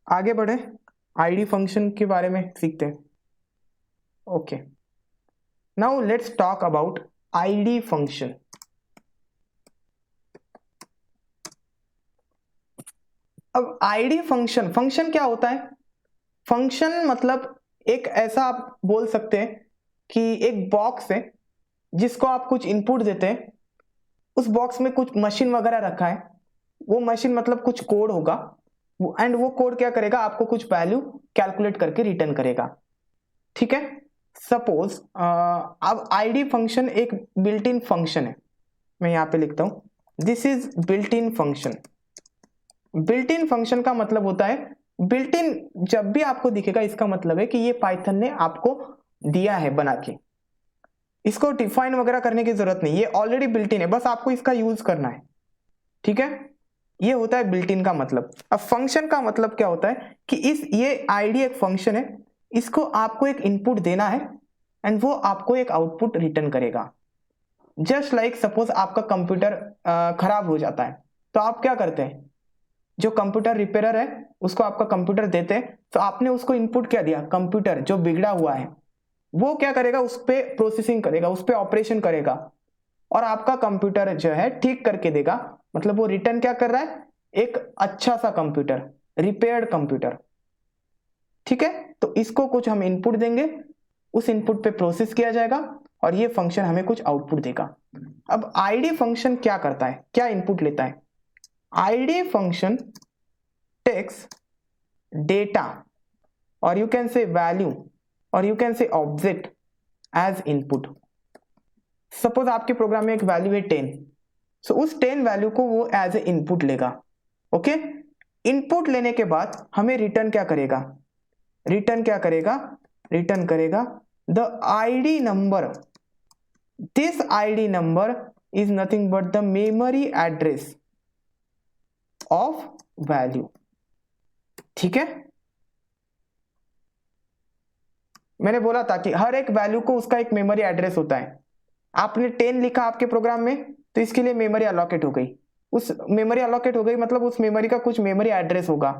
आगे बढ़े, आईडी फंक्शन के बारे में सीखते हैं. Okay, now let's talk about ID function. अब आईडी फंक्शन क्या होता है, फंक्शन मतलब एक ऐसा आप बोल सकते हैं कि एक बॉक्स है जिसको आप कुछ इनपुट देते हैं, उस बॉक्स में कुछ मशीन वगैरह रखा है, वो मशीन मतलब कुछ कोड होगा, एंड वो कोड क्या करेगा, आपको कुछ वैल्यू कैलकुलेट करके रिटर्न करेगा। ठीक है, सपोज अब आईडी फंक्शन एक बिल्ट इन फंक्शन है, मैं यहां पे लिखता हूं this is built in function. Built in function का मतलब होता है, बिल्ट इन जब भी आपको दिखेगा इसका मतलब है कि ये पाइथन ने आपको दिया है बना के, इसको डिफाइन वगैरह करने की जरूरत नहीं, ये ऑलरेडी बिल्ट इन है, बस आपको इसका यूज करना है। ठीक है, ये होता है बिल्ट इन का मतलब। अब फंक्शन का मतलब क्या होता है कि ये आईडी एक फंक्शन है, इसको आपको एक इनपुट देना है एंड वो आपको एक आउटपुट रिटर्न करेगा। जस्ट लाइक सपोज आपका कंप्यूटर खराब हो जाता है, तो आप क्या करते हैं, जो कंप्यूटर रिपेयरर है उसको आपका कंप्यूटर देते हैं, तो आपने उसको इनपुट क्या दिया, कंप्यूटर जो बिगड़ा हुआ है वो क्या करेगा, उस पर प्रोसेसिंग करेगा, उस पर ऑपरेशन करेगा और आपका कंप्यूटर जो है ठीक करके देगा। मतलब वो रिटर्न क्या कर रहा है, एक अच्छा सा कंप्यूटर, रिपेयर्ड कंप्यूटर। ठीक है, तो इसको कुछ हम इनपुट देंगे, उस इनपुट पे प्रोसेस किया जाएगा और ये फंक्शन हमें कुछ आउटपुट देगा। अब आईडी फंक्शन क्या करता है, क्या इनपुट लेता है, आईडी फंक्शन टेक्स डेटा और यू कैन से वैल्यू और you can say object as input. Suppose आपके प्रोग्राम में एक वैल्यू है 10, सो उस 10 वैल्यू को वो एज ए इनपुट लेगा। ओके, इनपुट लेने के बाद हमें रिटर्न क्या करेगा, रिटर्न क्या करेगा, रिटर्न करेगा the ID number. This ID number is nothing but the memory address of value. ठीक है, मैंने बोला था कि हर एक वैल्यू को उसका एक मेमोरी एड्रेस होता है। आपने 10 लिखा आपके प्रोग्राम में, तो इसके लिए मेमोरी अलॉकेट हो गई, उस मेमोरी अलॉकेट हो गई मतलब उस मेमोरी का कुछ मेमोरी एड्रेस होगा,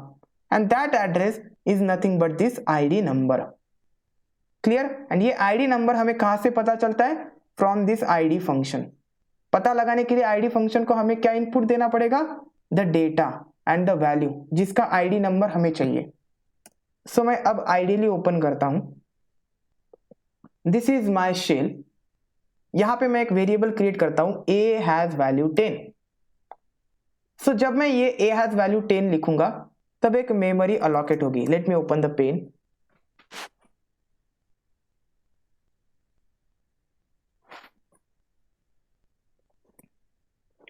and that address is nothing but this ID number. Clear, and ये आईडी नंबर हमें कहां से पता चलता है, फ्रॉम दिस आईडी फंक्शन। पता लगाने के लिए आईडी फंक्शन को हमें क्या इनपुट देना पड़ेगा, the data and the value जिसका आईडी नंबर हमें चाहिए। सो मैं अब आइडियली ओपन करता हूं, दिस इज माई शेल, यहां पे मैं एक वेरिएबल क्रिएट करता हूं a हैज वैल्यू 10। सो जब मैं ये a हैज वैल्यू 10 लिखूंगा तब एक मेमोरी अलॉकेट होगी। Let me open the pen.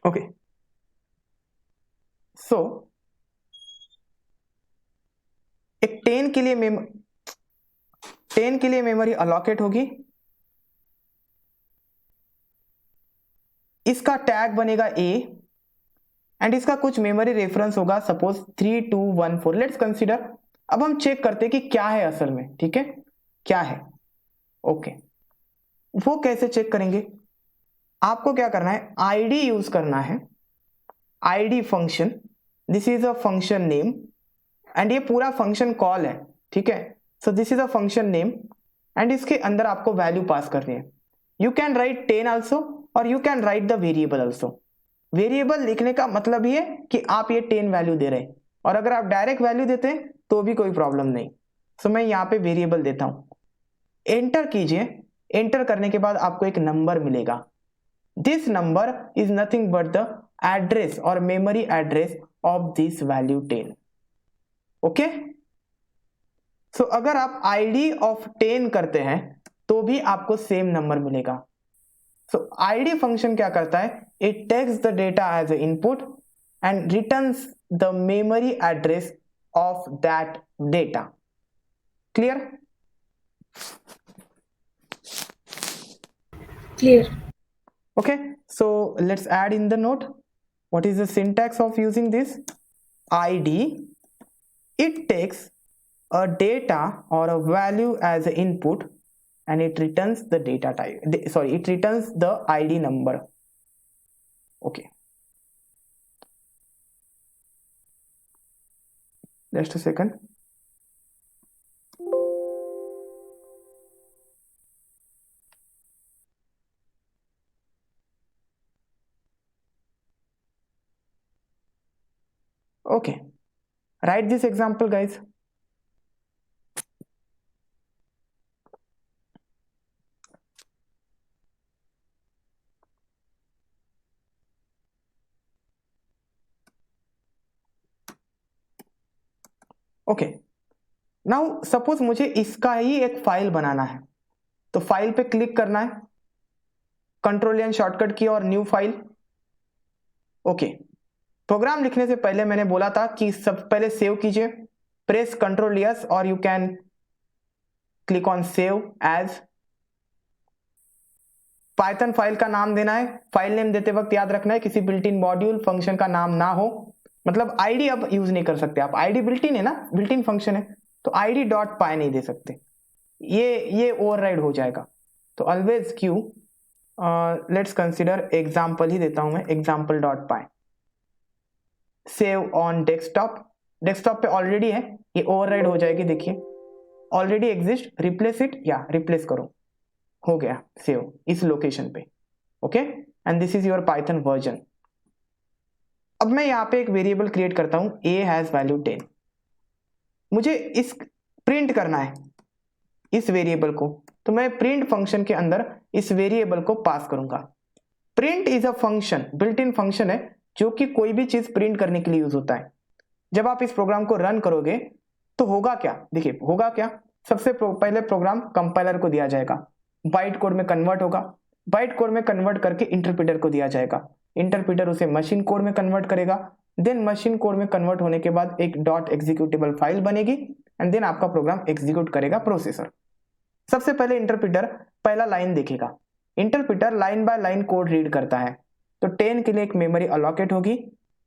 Okay, so एक 10 के लिए मेमोरी अलॉकेट होगी, इसका टैग बनेगा a एंड इसका कुछ मेमोरी रेफरेंस होगा, सपोज 3214। लेट्स कंसीडर, अब हम चेक करते हैं कि क्या है असल में। ठीक है, क्या है, ओके वो कैसे चेक करेंगे, आपको क्या करना है, आईडी यूज करना है, ID function, this is a function name and ये पूरा फंक्शन कॉल है। ठीक है, सो this is a function name and इसके अंदर आपको वैल्यू पास करनी है। यू कैन राइट 10 आल्सो और you can write the variable also. Variable लिखने का मतलब ये कि आप ये 10 वैल्यू दे रहे हैं, और अगर आप डायरेक्ट वैल्यू देते हैं तो भी कोई प्रॉब्लम नहीं। सो मैं यहाँ पे वेरिएबल देता हूं, एंटर कीजिए। एंटर करने के बाद आपको एक नंबर मिलेगा, this number is nothing but the address और memory address of this value 10। Okay, so अगर आप आईडी ऑफ 10 करते हैं तो भी आपको सेम नंबर मिलेगा। सो आईडी फंक्शन क्या करता है, it takes the data as a input and returns the memory address of that data. Clear, clear. okay, so let's add in the note what is the syntax of using this id. It takes a data or a value as an input and it returns the data type, sorry, it returns the id number. Okay, just a second. Okay, write this example guys. Okay, now suppose मुझे इसका ही एक फाइल बनाना है, तो फाइल पे क्लिक करना है, कंट्रोल एन शॉर्टकट की और न्यू फाइल। ओके, प्रोग्राम लिखने से पहले मैंने बोला था कि सब पहले सेव कीजिए, प्रेस कंट्रोल यस और you can click on save as. Python file का नाम देना है, फाइल नेम देते वक्त याद रखना है किसी बिल्ट इन मॉड्यूल फंक्शन का नाम ना हो, मतलब आईडी अब यूज नहीं कर सकते आप, आईडी बिल्ट इन है ना, बिल्ट इन फंक्शन है, तो आईडी डॉट पाई नहीं दे सकते, ये ओवरराइड हो जाएगा। तो ऑलवेज क्यू लेट्स कंसिडर एग्जाम्पल ही देता हूं मैं, example dot py. Save on desktop, desktop पे ऑलरेडी है, ये ओवरराइड हो जाएगी, देखिए ऑलरेडी एग्जिस्ट, रिप्लेस इट या रिप्लेस करो, हो गया सेव इस लोकेशन पे। Okay, and this is your Python version. अब मैं यहाँ पे एक वेरिएबल क्रिएट करता हूं, a हैज वैल्यू 10। मुझे इस प्रिंट करना है इस वेरिएबल को, तो मैं प्रिंट फंक्शन के अंदर इस वेरिएबल को पास करूंगा। Print is a function, built in function है जो कि कोई भी चीज प्रिंट करने के लिए यूज होता है। जब आप इस प्रोग्राम को रन करोगे तो होगा क्या, देखिए होगा क्या, सबसे पहले प्रोग्राम कंपाइलर को दिया जाएगा, बाइट कोड में कन्वर्ट होगा, बाइट कोड में कन्वर्ट करके इंटरप्रेटर को दिया जाएगा, इंटरप्रेटर उसे मशीन कोड में कन्वर्ट करेगा, देन मशीन कोड में कन्वर्ट होने के बाद एक डॉट एग्जीक्यूटेबल फाइल बनेगी, एंड देन आपका प्रोग्राम एग्जीक्यूट करेगा प्रोसेसर। सबसे पहले इंटरप्रेटर पहला लाइन देखेगा, interpreter line by line code read करता है, तो 10 के लिए एक मेमोरी अलॉकेट होगी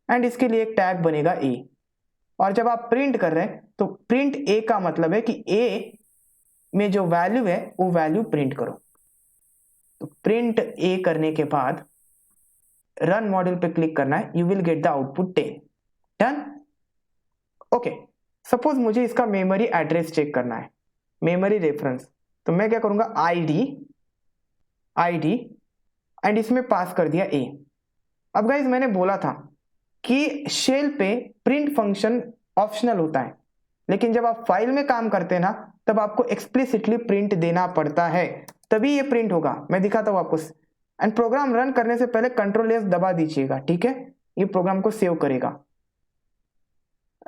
एंड इसके लिए एक टैग बनेगा ए। और जब आप प्रिंट कर रहे हैं तो प्रिंट ए का मतलब है कि ए में जो वैल्यू है वो वैल्यू प्रिंट करो। तो प्रिंट ए करने के बाद रन मॉड्यूल पे क्लिक करना है, you will get the output 10। Done. Okay, suppose मुझे इसका मेमोरी एड्रेस चेक करना है, मेमोरी रेफरेंस, तो मैं क्या करूंगा, आईडी एंड इसमें पास कर दिया ए। अब गाइज मैंने बोला था कि शेल पे प्रिंट फंक्शन ऑप्शनल होता है, लेकिन जब आप फाइल में काम करते हैं ना तब आपको एक्सप्लिसिटली प्रिंट देना पड़ता है, तभी ये प्रिंट होगा। मैं दिखाता हूं आपको, एंड प्रोग्राम रन करने से पहले कंट्रोल एस दबा दीजिएगा, ठीक है, ये प्रोग्राम को सेव करेगा।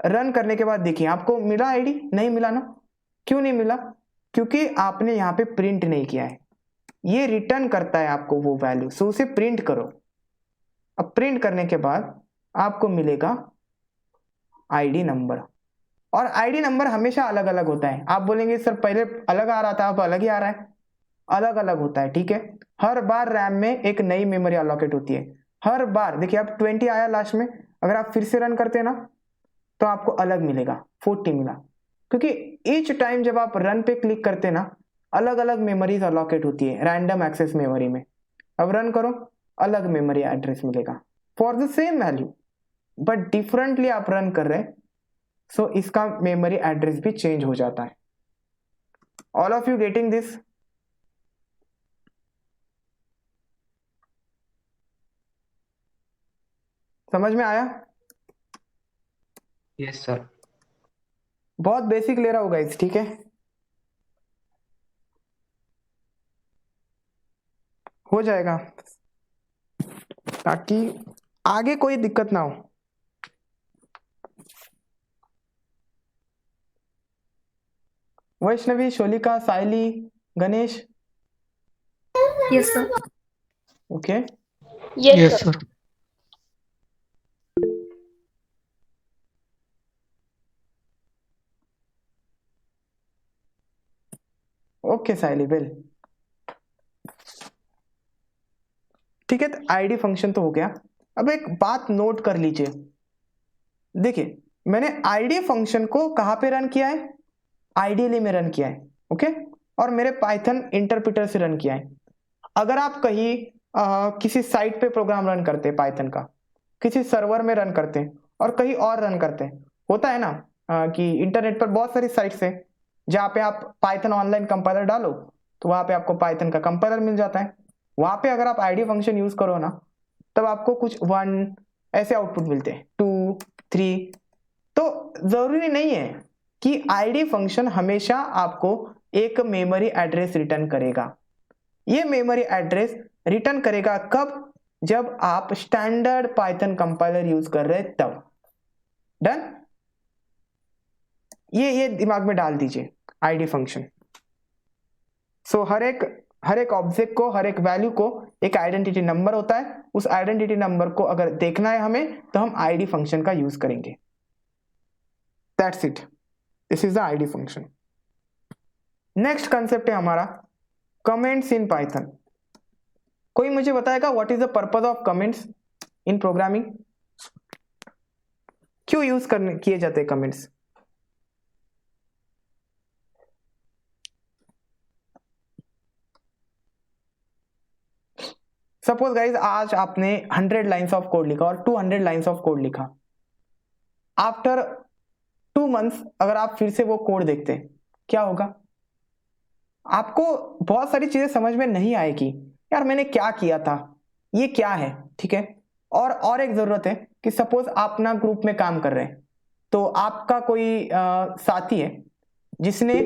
रन करने के बाद देखिए आपको मिला आईडी, नहीं मिला ना, क्यों नहीं मिला, क्योंकि आपने यहाँ पे प्रिंट नहीं किया है, ये रिटर्न करता है आपको वो वैल्यू, सो उसे प्रिंट करो। अब प्रिंट करने के बाद आपको मिलेगा आईडी नंबर, और आईडी नंबर हमेशा अलग अलग होता है। आप बोलेंगे सर पहले अलग आ रहा था अब अलग ही आ रहा है, अलग अलग होता है, ठीक है। हर बार रैम में एक नई मेमोरी अलॉकेट होती है, हर बार। देखिए आप 20 आया लास्ट में, अगर आप फिर से रन करते हैं ना तो आपको अलग मिलेगा, 40 मिला, क्योंकि ईच टाइम जब आप रन पे क्लिक करते हैं ना अलग अलग मेमोरीज अलॉकेट होती है रैंडम एक्सेस मेमोरी में। अब रन करो, अलग मेमोरी एड्रेस मिलेगा for the same value, but differently आप रन कर रहे हैं, सो इसका मेमोरी एड्रेस भी चेंज हो जाता है। All of you getting this? समझ में आया? Yes sir. बहुत बेसिक ले रहा होगा इस, ठीक है, हो जाएगा ताकि आगे कोई दिक्कत ना हो। Vaishnavi, Sholika, Saili, Ganesh, yes sir. Okay, yes sir. Okay Saili, well ठीक है। तो आईडी फंक्शन तो हो गया। अब एक बात नोट कर लीजिए, देखिए मैंने आईडी फंक्शन को कहां पे रन किया है, आइडियली में रन किया है, ओके, और मेरे पाइथन इंटरप्रेटर से रन किया है। अगर आप कहीं किसी साइट पे प्रोग्राम रन करते हैं पाइथन का, किसी सर्वर में रन करते हैं और कहीं और रन करते हैं, होता है ना कि इंटरनेट पर बहुत सारी साइट्स है जहाँ पे आप पाइथन ऑनलाइन कंपाइलर डालो तो वहां पे आपको पाइथन का कंपाइलर मिल जाता है। वहां पे अगर आप आईडी फंक्शन यूज करो ना तब आपको कुछ 1 ऐसे आउटपुट मिलते हैं, 2, 3। तो जरूरी नहीं है कि आईडी फंक्शन हमेशा आपको एक मेमोरी एड्रेस रिटर्न करेगा। ये मेमोरी एड्रेस रिटर्न करेगा कब, जब आप स्टैंडर्ड पाइथन कंपाइलर यूज कर रहे हैं तब। डन। ये दिमाग में डाल दीजिए आईडी फंक्शन। सो हर एक ऑब्जेक्ट को, हर एक वैल्यू को एक आइडेंटिटी नंबर होता है। उस आइडेंटिटी नंबर को अगर देखना है हमें तो हम आईडी फंक्शन का यूज करेंगे। That's it, this is the ID function. Next concept है हमारा कमेंट्स इन पाइथन। कोई मुझे बताएगा what is the purpose of comments in programming? क्यों यूज किए जाते हैं कमेंट्स? सपोज गाइज आज आपने 100 लाइन्स ऑफ कोड लिखा और 200 लाइन्स ऑफ कोड लिखा। आफ्टर 2 मंथ्स अगर आप फिर से वो कोड देखते हैं, क्या होगा? आपको बहुत सारी चीजें समझ में नहीं आएगी, यार मैंने क्या किया था, ये क्या है, ठीक है। और एक जरूरत है कि सपोज आप ना ग्रुप में काम कर रहे हैं, तो आपका कोई साथी है जिसने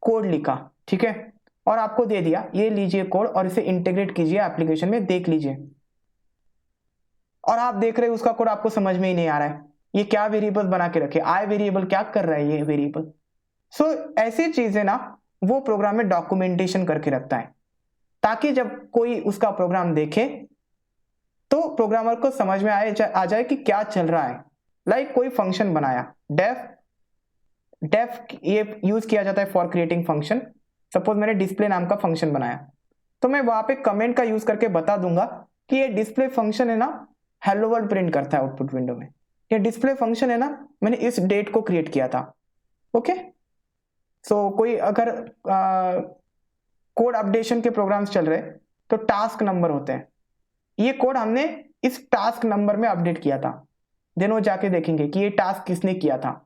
कोड लिखा, ठीक है, और आपको दे दिया ये लीजिए कोड और इसे इंटीग्रेट कीजिए एप्लीकेशन में, देख लीजिए। और आप देख रहे हैं उसका कोड आपको समझ में ही नहीं आ रहा है, ये क्या वेरिएबल बना के रखे, आई वेरिएबल क्या कर रहा है ये वेरिएबल। सो ऐसी चीजें ना वो प्रोग्राम में डॉक्यूमेंटेशन करके रखता है, ताकि जब कोई उसका प्रोग्राम देखे तो प्रोग्रामर को समझ में आ जाए कि क्या चल रहा है। लाइक कोई फंक्शन बनाया, डेफ ये यूज किया जाता है फॉर क्रिएटिंग फंक्शन। सपोज मैंने डिस्प्ले नाम का फंक्शन बनाया, तो मैं वहां पे कमेंट का यूज करके बता दूंगा कि ये डिस्प्ले फंक्शन है ना, हेलो वर्ल्ड प्रिंट करता है आउटपुट विंडो में। ये डिस्प्ले फंक्शन है ना, मैंने इस डेट को क्रिएट किया था। ओके, सो कोई अगर कोड अपडेशन के प्रोग्राम्स चल रहे तो टास्क नंबर होते हैं, ये कोड हमने इस टास्क नंबर में अपडेट किया था। देन वो जाके देखेंगे कि ये टास्क किसने किया था,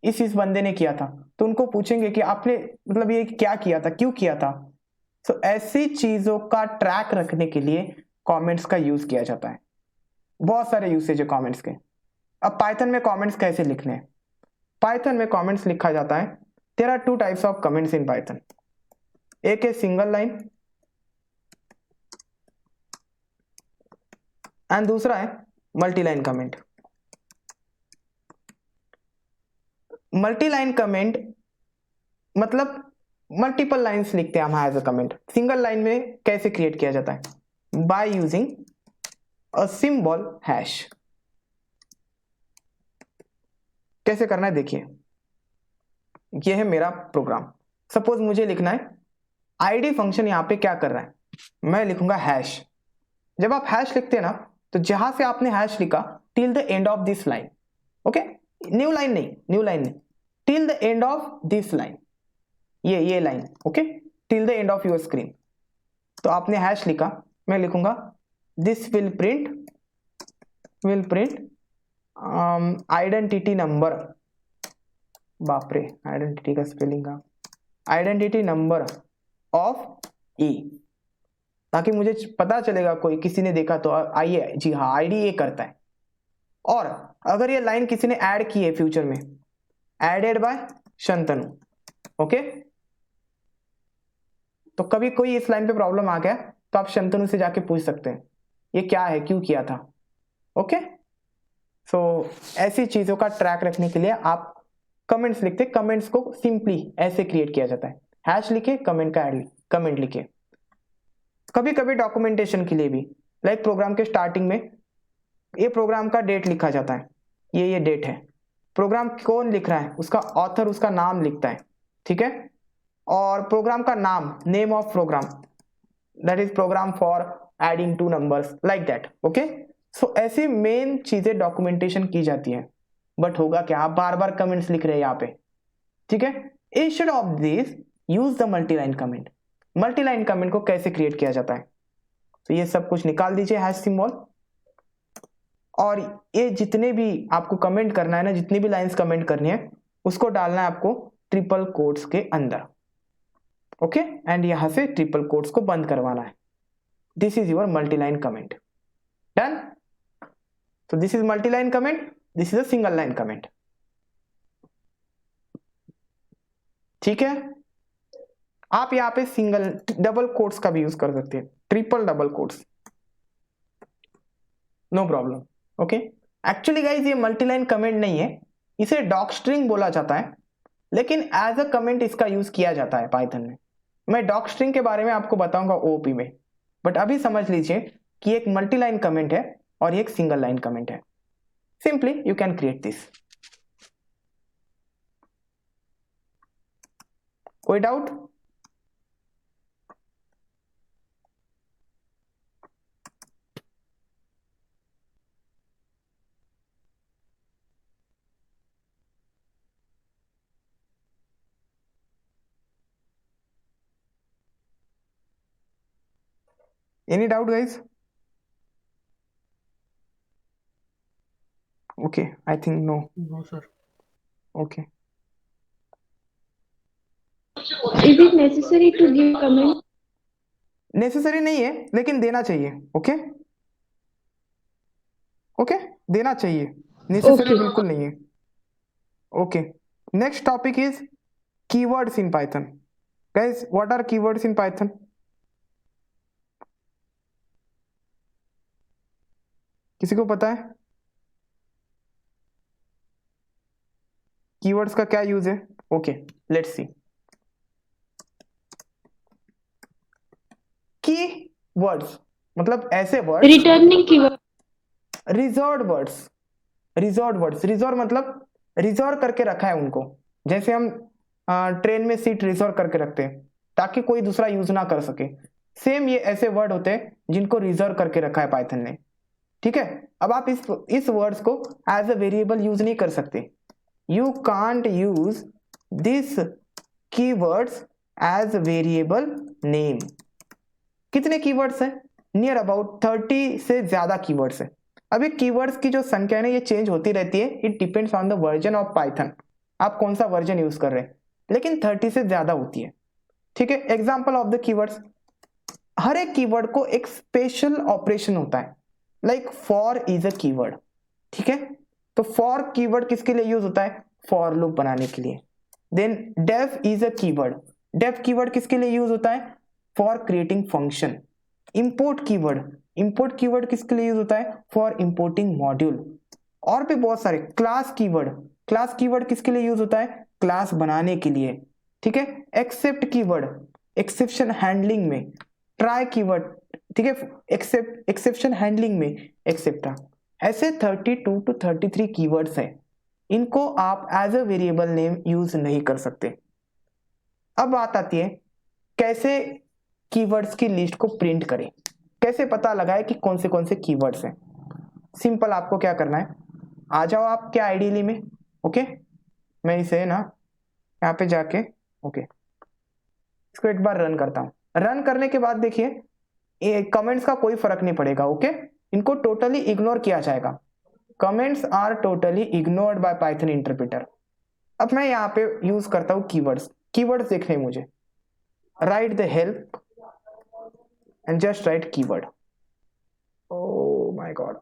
इस बंदे ने किया था, तो उनको पूछेंगे कि आपने मतलब ये क्या किया था, क्यों किया था। सो ऐसी चीजों का ट्रैक रखने के लिए कमेंट्स का यूज किया जाता है। बहुत सारे यूसेज है कमेंट्स के। अब पाइथन में कमेंट्स कैसे लिखने हैं? पाइथन में कमेंट्स लिखा जाता है, there are 2 types of comments in Python. एक है सिंगल लाइन एंड दूसरा है multi line comment. Multi line comment मतलब मल्टीपल लाइंस लिखते हैं हम as a comment. Single line में कैसे क्रिएट किया जाता है? By using a symbol hash. कैसे करना है देखिए, ये है मेरा प्रोग्राम। सपोज मुझे लिखना है आईडी फंक्शन यहां पे क्या कर रहा है, मैं लिखूंगा हैश। जब आप हैश लिखते हैं ना, तो जहां से आपने हैश लिखा till the end of this line, okay, new line नहीं, till the end of this line, ये line, okay, till the end of your screen. तो आपने हैश लिखा, मैं लिखूंगा this will print identity number, बाप रे आइडेंटिटी का स्पेलिंग का, आइडेंटिटी नंबर ऑफ ई, ताकि मुझे पता चलेगा कोई किसी ने देखा तो आइए जी हाँ आईडी ये करता है। और अगर ये लाइन किसी ने ऐड की है फ्यूचर में, एडेड बाय शंतनु, ओके, तो कभी कोई इस लाइन पे प्रॉब्लम आ गया तो आप शंतनु से जाके पूछ सकते हैं ये क्या है, क्यों किया था। ओके, सो ऐसी चीजों का ट्रैक रखने के लिए आप कमेंट्स लिखते, कमेंट्स को सिंपली ऐसे क्रिएट किया जाता है, हैश लिखे कमेंट लिखे। कभी कभी डॉक्यूमेंटेशन के लिए भी, लाइक प्रोग्राम के स्टार्टिंग में ये प्रोग्राम का डेट लिखा जाता है, ये डेट है, प्रोग्राम कौन लिख रहा है उसका ऑथर उसका नाम लिखता है, ठीक है, और प्रोग्राम का नाम, name of program, that is program for adding 2 numbers, like that. Okay, so ऐसी मेन चीजें डॉक्यूमेंटेशन की जाती है। बट होगा क्या, आप बार बार कमेंट्स लिख रहे हैं यहाँ पे, ठीक है। Instead of this use the multi line comment. Multi line comment को कैसे क्रिएट किया जाता है, तो ये सब कुछ निकाल दीजिए हैश सिंबल, और ये जितने भी आपको कमेंट करना है ना, जितनी भी लाइंस कमेंट करनी है उसको डालना है आपको ट्रिपल कोट्स के अंदर, ओके, एंड यहां से ट्रिपल कोट्स को बंद करवाना है। This is your multi line comment, done. तो this is multi line comment, this is a single line comment, ठीक है। आप यहाँ पे सिंगल डबल कोट्स का भी यूज कर सकते हैं, triple double quotes, no problem, okay. Actually guys ये मल्टीलाइन कमेंट नहीं है, इसे डॉक स्ट्रिंग बोला जाता है। लेकिन एज अ कमेंट इसका यूज किया जाता है पाइथन में। मैं डॉक स्ट्रिंग के बारे में आपको बताऊंगा ओओपी में, बट अभी समझ लीजिए कि एक मल्टी लाइन कमेंट है और एक सिंगल लाइन कमेंट है। Simply you can create this. कोई doubt? Any doubt, guys? Okay, I think no. No, sir. Okay. Is it necessary to give comment? Necessary नहीं है, लेकिन देना चाहिए। ओके ओके, देना चाहिए, नेसेसरी Okay. बिल्कुल नहीं है। Okay, next topic is keywords in Python. Guys, what are keywords in Python? किसी को पता है कीवर्ड्स का क्या यूज है? Okay, let's see. कीवर्ड्स मतलब ऐसे words, Returning keyword. Reserved words. Reserved words, reserve मतलब रिजर्व करके रखा है उनको। जैसे हम ट्रेन में सीट रिजर्व करके रखते हैं ताकि कोई दूसरा यूज ना कर सके, सेम ये ऐसे वर्ड होते हैं जिनको रिजर्व करके रखा है पाइथन ने। ठीक है, अब आप इस वर्ड्स को एज अ वेरिएबल यूज नहीं कर सकते। You can't use this keywords as variable name. कितने कीवर्ड्स हैं? नियर अबाउट 30 से ज्यादा कीवर्ड्स है। अभी कीवर्ड्स की जो संख्या है ना, ये चेंज होती रहती है। It depends on the version of Python, आप कौन सा वर्जन यूज कर रहे हैं, लेकिन 30 से ज्यादा होती है। ठीक है, एग्जाम्पल ऑफ द कीवर्ड्स, हर एक कीवर्ड को एक स्पेशल ऑपरेशन होता है। Like for is a keyword. ठीक है, तो फॉर कीवर्ड किसके लिए यूज होता है? फॉर लूप बनाने के लिए। Then def is a keyword. Def keyword किसके लिए यूज होता है? For creating function. Import keyword, import keyword किसके लिए यूज होता है? For importing module. और भी बहुत सारे। क्लास कीवर्ड, क्लास कीवर्ड किसके लिए यूज होता है? क्लास बनाने के लिए। ठीक है, एक्सेप्ट कीवर्ड, एक्सेप्शन हैंडलिंग में। ट्राई कीवर्ड, ठीक है, एक्सेप्शन हैंडलिंग में एक्सेप्ट्रा। ऐसे 32 to 33 कीवर्ड्स हैं, इनको आप as a variable name use नहीं कर सकते। अब बात आती है कैसे कीवर्ड्स की लिस्ट को प्रिंट करें, कैसे पता लगाए कि कौन से कीवर्ड्स हैं। सिंपल, आपको क्या करना है, आ जाओ आप क्या आइडियली में। ओके, मैं इसे ना यहाँ पे जाके ओके इसको एक बार रन करता हूँ। रन करने के बाद देखिए कमेंट्स का कोई फर्क नहीं पड़ेगा। ओके, इनको टोटली इग्नोर किया जाएगा। Comments are totally ignored by Python interpreter. अब मैं यहाँ पे यूज करता हूँ कीवर्ड्स। कीवर्ड्स देखने मुझे, right the help and just write keyword. Oh my god,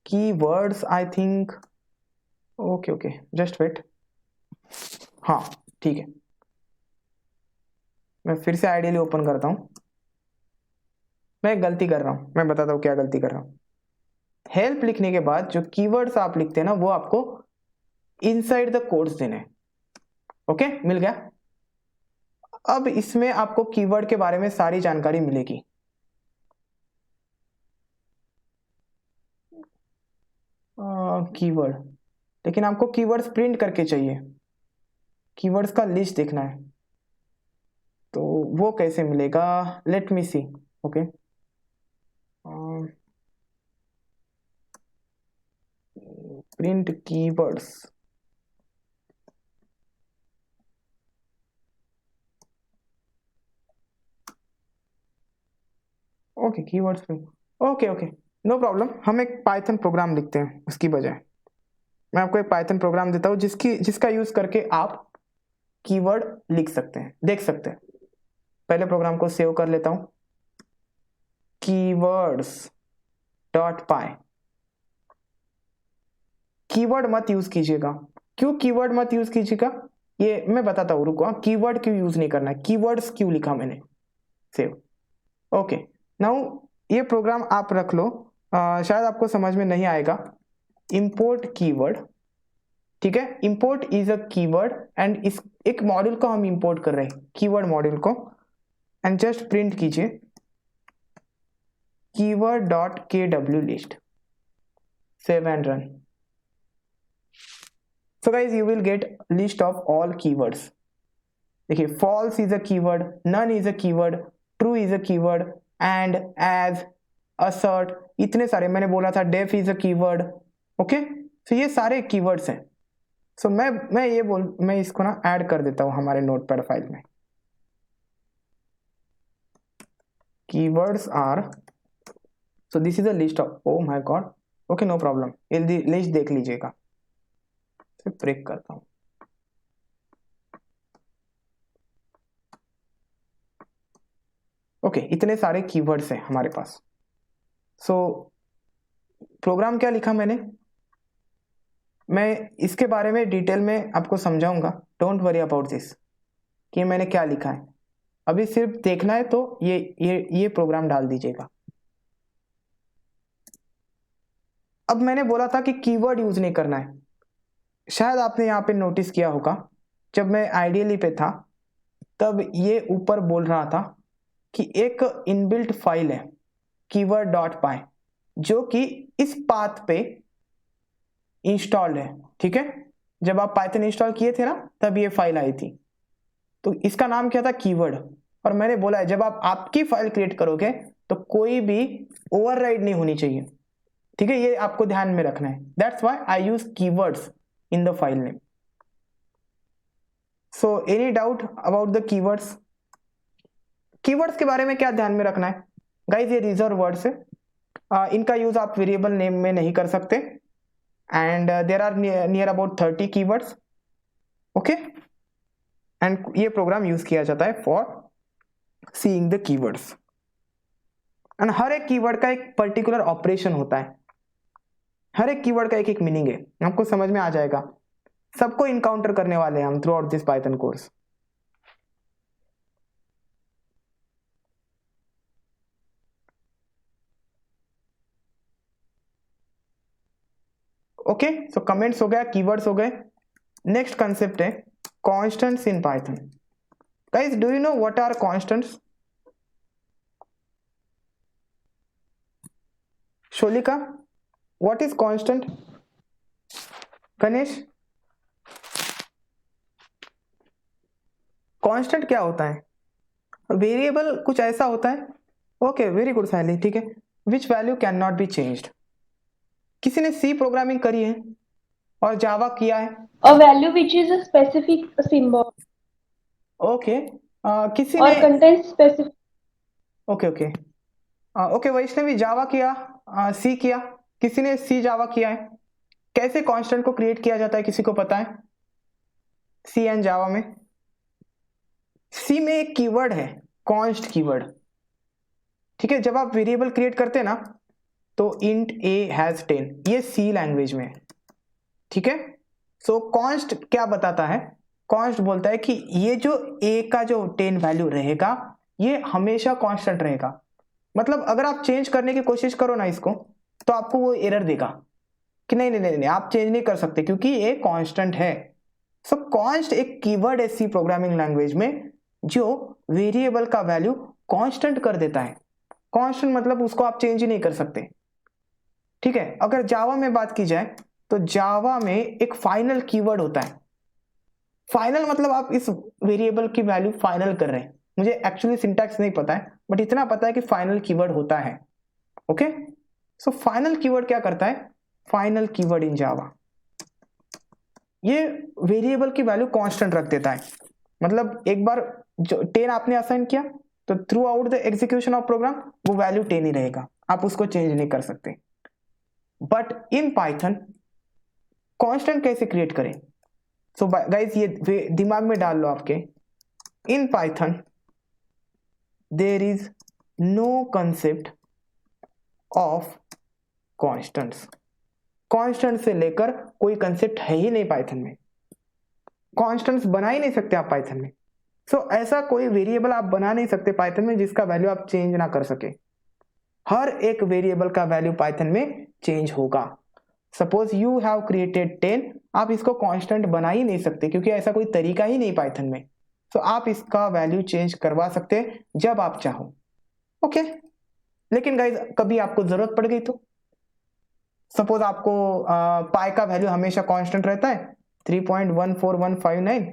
keywords I think. okay, just wait. हाँ ठीक है, मैं फिर से आइडियली ओपन करता हूँ। मैं गलती कर रहा हूँ, मैं बताता हूँ क्या गलती कर रहा हूँ। हेल्प लिखने के बाद जो कीवर्ड्स आप लिखते हैं ना, वो आपको इनसाइड द कोड्स देने। ओके, मिल गया। अब इसमें आपको कीवर्ड के बारे में सारी जानकारी मिलेगी। कीवर्ड, लेकिन आपको कीवर्ड्स प्रिंट करके चाहिए। कीवर्ड्स का लिस्ट देखना है, तो वो कैसे मिलेगा? Let me see. Okay, print keywords. Okay, keywords पे ओके, नो प्रॉब्लम। हम एक पाइथन प्रोग्राम लिखते हैं उसकी बजाय। मैं आपको एक पाइथन प्रोग्राम देता हूँ जिसका यूज करके आप कीवर्ड लिख सकते हैं, देख सकते हैं। पहले प्रोग्राम को सेव कर लेता हूं। keywords.py। कीवर्ड मत यूज कीजिएगा। क्यों कीवर्ड मत यूज कीजिएगा, ये मैं बताता हूँ, रुको। कीवर्ड क्यों यूज नहीं करना है, कीवर्ड्स क्यों लिखा मैंने, सेव। ओके, नाउ ये प्रोग्राम आप रख लो। शायद आपको समझ में नहीं आएगा। इंपोर्ट कीवर्ड ठीक है, import is a keyword and इस एक मॉड्यूल को हम इंपोर्ट कर रहे हैं, कीवर्ड मॉड्यूल को, एंड जस्ट प्रिंट कीजिए keyword dot KW list, save and run. So guys you will get list of all keywords. देखिए, false is a keyword, none is a keyword, true is a keyword, and, as, assert, इतने सारे, मैंने बोला था def is a keyword. Okay, तो ये सारे कीवर्ड्स हैं। सो मैं इसको ना ऐड कर देता हूं हमारे नोटपैड फाइल में। Keywords are, so this is a list of, oh my god, okay no problem, ये लिस्ट देख लीजिएगा। ब्रेक करता हूं। ओके, इतने सारे कीवर्ड्स हैं हमारे पास। सो प्रोग्राम क्या लिखा मैं इसके बारे में डिटेल में आपको समझाऊंगा, डोंट वरी अबाउट दिस कि मैंने क्या लिखा है। अभी सिर्फ देखना है तो ये प्रोग्राम डाल दीजिएगा। अब मैंने बोला था कि कीवर्ड यूज नहीं करना है। शायद आपने यहाँ पे नोटिस किया होगा, जब मैं आइडियली पे था तब ये ऊपर बोल रहा था कि एक इनबिल्ट फाइल है कीवर्ड डॉट पाई, जो कि इस पाथ पे इंस्टॉल्ड है। ठीक है, जब आप पाइथन इंस्टॉल किए थे ना तब ये फाइल आई थी, तो इसका नाम क्या था, कीवर्ड। और मैंने बोला है जब आप आपकी फाइल क्रिएट करोगे तो कोई भी ओवरराइड नहीं होनी चाहिए। ठीक है, ये आपको ध्यान में रखना है, that's why I use keywords in the file name. So any doubt about the keywords? Keywords के बारे में क्या ध्यान में रखना है गाइज, ये रिजर्व वर्ड्स है, इनका यूज आप वेरिएबल नेम में नहीं कर सकते, and there are near about 30 keywords. Okay, and ये प्रोग्राम यूज किया जाता है for seeing the keywords, and हर एक कीवर्ड का एक पर्टिकुलर ऑपरेशन होता है, हर एक कीवर्ड का एक एक मीनिंग है, आपको समझ में आ जाएगा। सबको इनकाउंटर करने वाले हैं हम throughout this Python course. Okay, so comments हो गया, कीवर्ड्स हो गए। नेक्स्ट कंसेप्ट है constants in Python. Guys, do you know what are constants? Sholika, what is constant? Ganesh, constant क्या होता है? वेरिएबल कुछ ऐसा होता है। ओके, वेरी गुड साइली, ठीक है। Which value can not be changed. किसी ने सी प्रोग्रामिंग करी है और जावा किया है? A value which is a specific symbol okay, किसी or ने contains specific. Okay okay okay, Vaishnavi Java किया, सी किया, किसी ने सी जावा किया है। कैसे कांस्टेंट को क्रिएट किया जाता है, किसी को पता है? सी एंड जावा में, सी में एक कीवर्ड है कॉन्स्ट कीवर्ड। ठीक है, जब आप वेरिएबल क्रिएट करते हैं ना तो इंट ए हैज 10, ये सी लैंग्वेज में है। ठीक है, सो कॉन्स्ट क्या बताता है? कॉन्स्ट बोलता है कि ये जो ए का जो 10 वैल्यू रहेगा ये हमेशा कांस्टेंट रहेगा। मतलब अगर आप चेंज करने की कोशिश करो ना इसको तो आपको वो एरर देगा कि नहीं नहीं नहीं, नहीं आप चेंज नहीं कर सकते क्योंकि ये कांस्टेंट है। सो कॉन्स्ट एक कीवर्ड है सी प्रोग्रामिंग लैंग्वेज में जो वेरिएबल का वैल्यू कांस्टेंट कर देता है। कांस्टेंट मतलब उसको आप चेंज ही नहीं कर सकते। ठीक है, अगर जावा में बात की जाए तो जावा में एक फाइनल कीवर्ड होता है। फाइनल मतलब आप इस वेरिएबल की वैल्यू फाइनल कर रहे हैं। मुझे एक्चुअली सिंटैक्स नहीं पता है बट इतना पता है कि फाइनल कीवर्ड होता है। ओके, सो फाइनल कीवर्ड क्या करता है? फाइनल कीवर्ड इन जावा ये वेरिएबल की वैल्यू कांस्टेंट रख देता है। मतलब एक बार जो 10 आपने असाइन किया तो throughout the execution of program वो वैल्यू 10 ही रहेगा, आप उसको चेंज नहीं कर सकते। बट इन पाइथन कांस्टेंट कैसे क्रिएट करें? सो गाइस ये दिमाग में डाल लो आपके, in Python there is no concept of constants. Constant से लेकर कोई कंसेप्ट है ही नहीं पाइथन में। कांस्टेंट्स बना ही नहीं सकते आप पाइथन में। सो ऐसा कोई वेरिएबल आप बना नहीं सकते पाइथन में जिसका वैल्यू आप चेंज ना कर सके। हर एक वेरिएबल का वैल्यू पाइथन में चेंज होगा। सपोज यू हैव क्रिएटेड 10, आप इसको कांस्टेंट बना ही नहीं सकते क्योंकि ऐसा कोई तरीका ही नहीं पाइथन में। तो आप इसका वैल्यू चेंज करवा सकते हैं जब आप चाहो। ओके, लेकिन गाइज कभी आपको जरूरत पड़ गई तो सपोज आपको पाई का वैल्यू हमेशा कांस्टेंट रहता है 3.14159,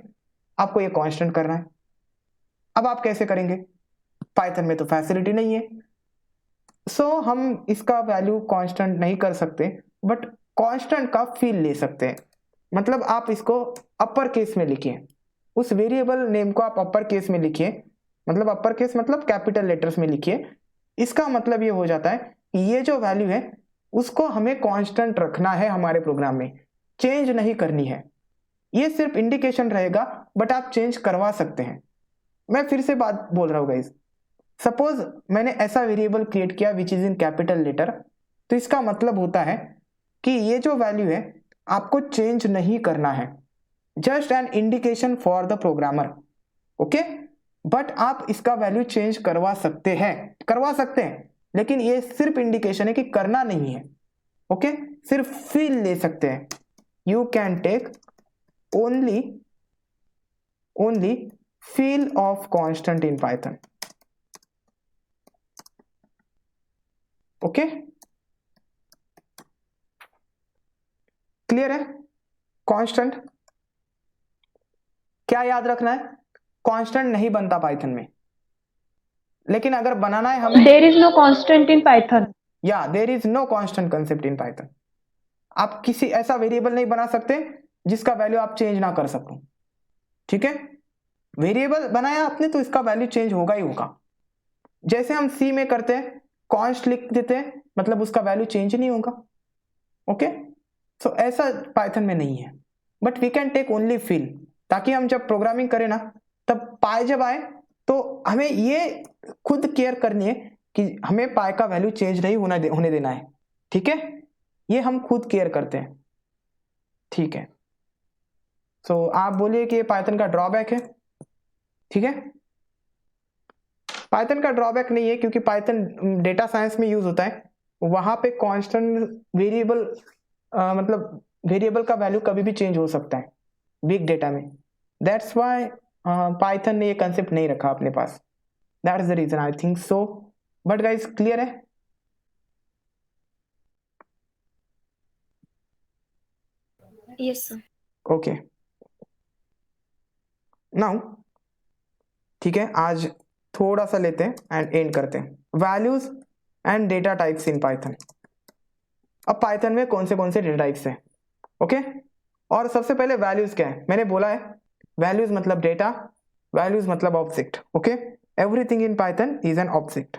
आपको ये कांस्टेंट करना है। अब आप कैसे करेंगे? पाइथन में तो फैसिलिटी नहीं है, सो हम इसका वैल्यू कांस्टेंट नहीं कर सकते, बट कांस्टेंट का फील ले सकते हैं। मतलब आप इसको अपर केस में लिखिए, उस वेरिएबल नेम को आप अपर केस में लिखिए, मतलब अपर केस मतलब कैपिटल लेटर्स में लिखिए। इसका मतलब ये हो जाता है कि ये जो वैल्यू है उसको हमें कांस्टेंट रखना है, हमारे प्रोग्राम में चेंज नहीं करनी है। ये सिर्फ इंडिकेशन रहेगा, बट आप चेंज करवा सकते हैं। मैं फिर से बात बोल रहा हूँ गाइज, सपोज मैंने ऐसा वेरिएबल क्रिएट किया which is in capital letter, तो इसका मतलब होता है कि ये जो वैल्यू है आपको चेंज नहीं करना है, just an indication for the programmer. Okay, but आप इसका वैल्यू चेंज करवा सकते हैं, लेकिन ये सिर्फ इंडिकेशन है कि करना नहीं है। ओके, सिर्फ फील ले सकते हैं। You can take only feel of constant in Python. Okay, clear है? कांस्टेंट क्या याद रखना है? कांस्टेंट नहीं बनता पाइथन में, लेकिन अगर बनाना है हमें, There is no constant in Python. Yeah there is no constant concept in Python. आप किसी ऐसा वेरिएबल नहीं बना सकते जिसका वैल्यू आप चेंज ना कर सको। ठीक है, वेरिएबल बनाया आपने तो इसका वैल्यू चेंज होगा ही होगा। जैसे हम सी में करते हैं, कॉन्स्ट लिख देते हैं, मतलब उसका वैल्यू चेंज नहीं होगा। ओके, सो ऐसा पाइथन में नहीं है, but we can take only feel, ताकि हम जब प्रोग्रामिंग करें ना, तब पाई जब आए तो हमें ये खुद केयर करनी है कि हमें पाई का वैल्यू चेंज नहीं होने देना है। ठीक है, ये हम खुद केयर करते हैं। ठीक है, सो आप बोलिए कि ये पाइथन का ड्रॉबैक है। ठीक है, पाइथन का ड्रॉबैक नहीं है, क्योंकि पाइथन डेटा साइंस में यूज होता है, वहां पे कांस्टेंट वेरिएबल मतलब वेरिएबल का वैल्यू कभी भी चेंज हो सकता है बिग डेटा में। दैट्स व्हाई पाइथन ने ये कंसेप्ट नहीं रखा अपने पास। That is the reason I think so. But guys clear है? Yes, sir. ओके, नाउ ठीक है, आज थोड़ा सा लेते हैं एंड एंड करते हैं। Values and data types in Python. अब पाइथन में कौन से डेटा टाइप्स हैं? ओके, और सबसे पहले वैल्यूज क्या है? मैंने बोला है वैल्यूज मतलब डेटा, वैल्यूज मतलब object. Okay, everything in Python is an object.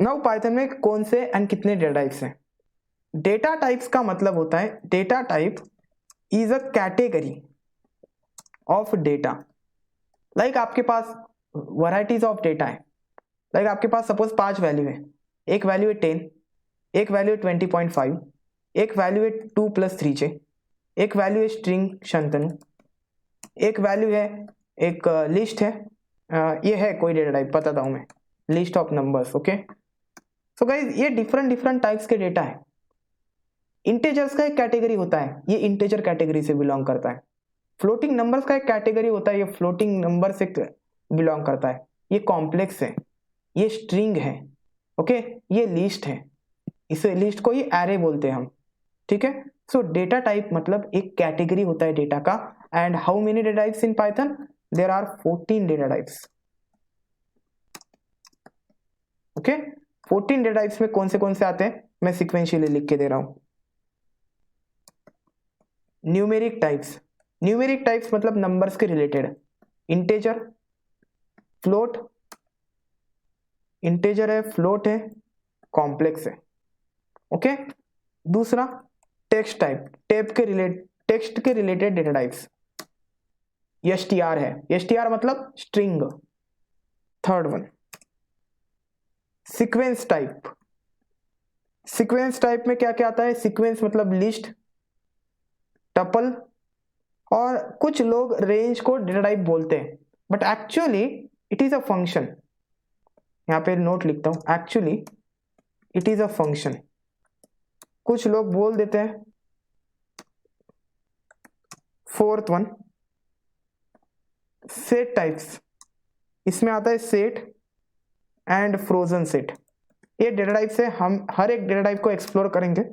Now Python में कौन से एंड कितने डेटा टाइप्स हैं? डेटा टाइप्स का मतलब होता है, data type is a category of data. Like आपके पास वैरायटीज ऑफ डेटा है। लाइक आपके पास सपोज 5 वैल्यू है, एक वैल्यू है 10, एक वैल्यू है 20.5, एक वैल्यू है 2 + 3j, एक वैल्यू है स्ट्रिंग शंतनु, एक वैल्यू है, एक लिस्ट है। ये है कोई डेटा टाइप, बताता हूं मैं, list of numbers. Okay, so guys ये डिफरेंट टाइप्स के डेटा है। इंटेजर्स का एक कैटेगरी होता है, ये इंटेजर कैटेगरी से बिलोंग करता है। फ्लोटिंग नंबर्स का एक कैटेगरी होता है, ये फ्लोटिंग नंबर से बिलोंग करता है। ये कॉम्प्लेक्स है, ये स्ट्रिंग है। ओके, ये लिस्ट है, इसे लिस्ट को ही एरे बोलते हैं हम। ठीक है, सो डेटा टाइप मतलब एक कैटेगरी होता है डेटा का। And how many data types in Python? There are 14 data types. Okay, 14 data types में कौन से आते हैं मैं सिक्वेंशियली लिख के दे रहा हूं। न्यूमेरिक टाइप्स मतलब नंबर्स के रिलेटेड। इंटेजर है, फ्लोट है, कॉम्प्लेक्स है। ओके, दूसरा टेक्स्ट टाइप, टेक्स्ट के रिलेटेड डेटा टाइप्स। एसटीआर है, एसटीआर मतलब string. Third one sequence type में क्या क्या आता है? सीक्वेंस मतलब लिस्ट, टपल, और कुछ लोग रेंज को डेटा टाइप बोलते हैं, but actually it is a function. यहां पे नोट लिखता हूं, actually it is a function. कुछ लोग बोल देते हैं फोर्थ वन, सेट टाइप्स। इसमें आता है सेट एंड फ्रोजन सेट। ये डेटा टाइप से हम हर एक डेटा टाइप को एक्सप्लोर करेंगे।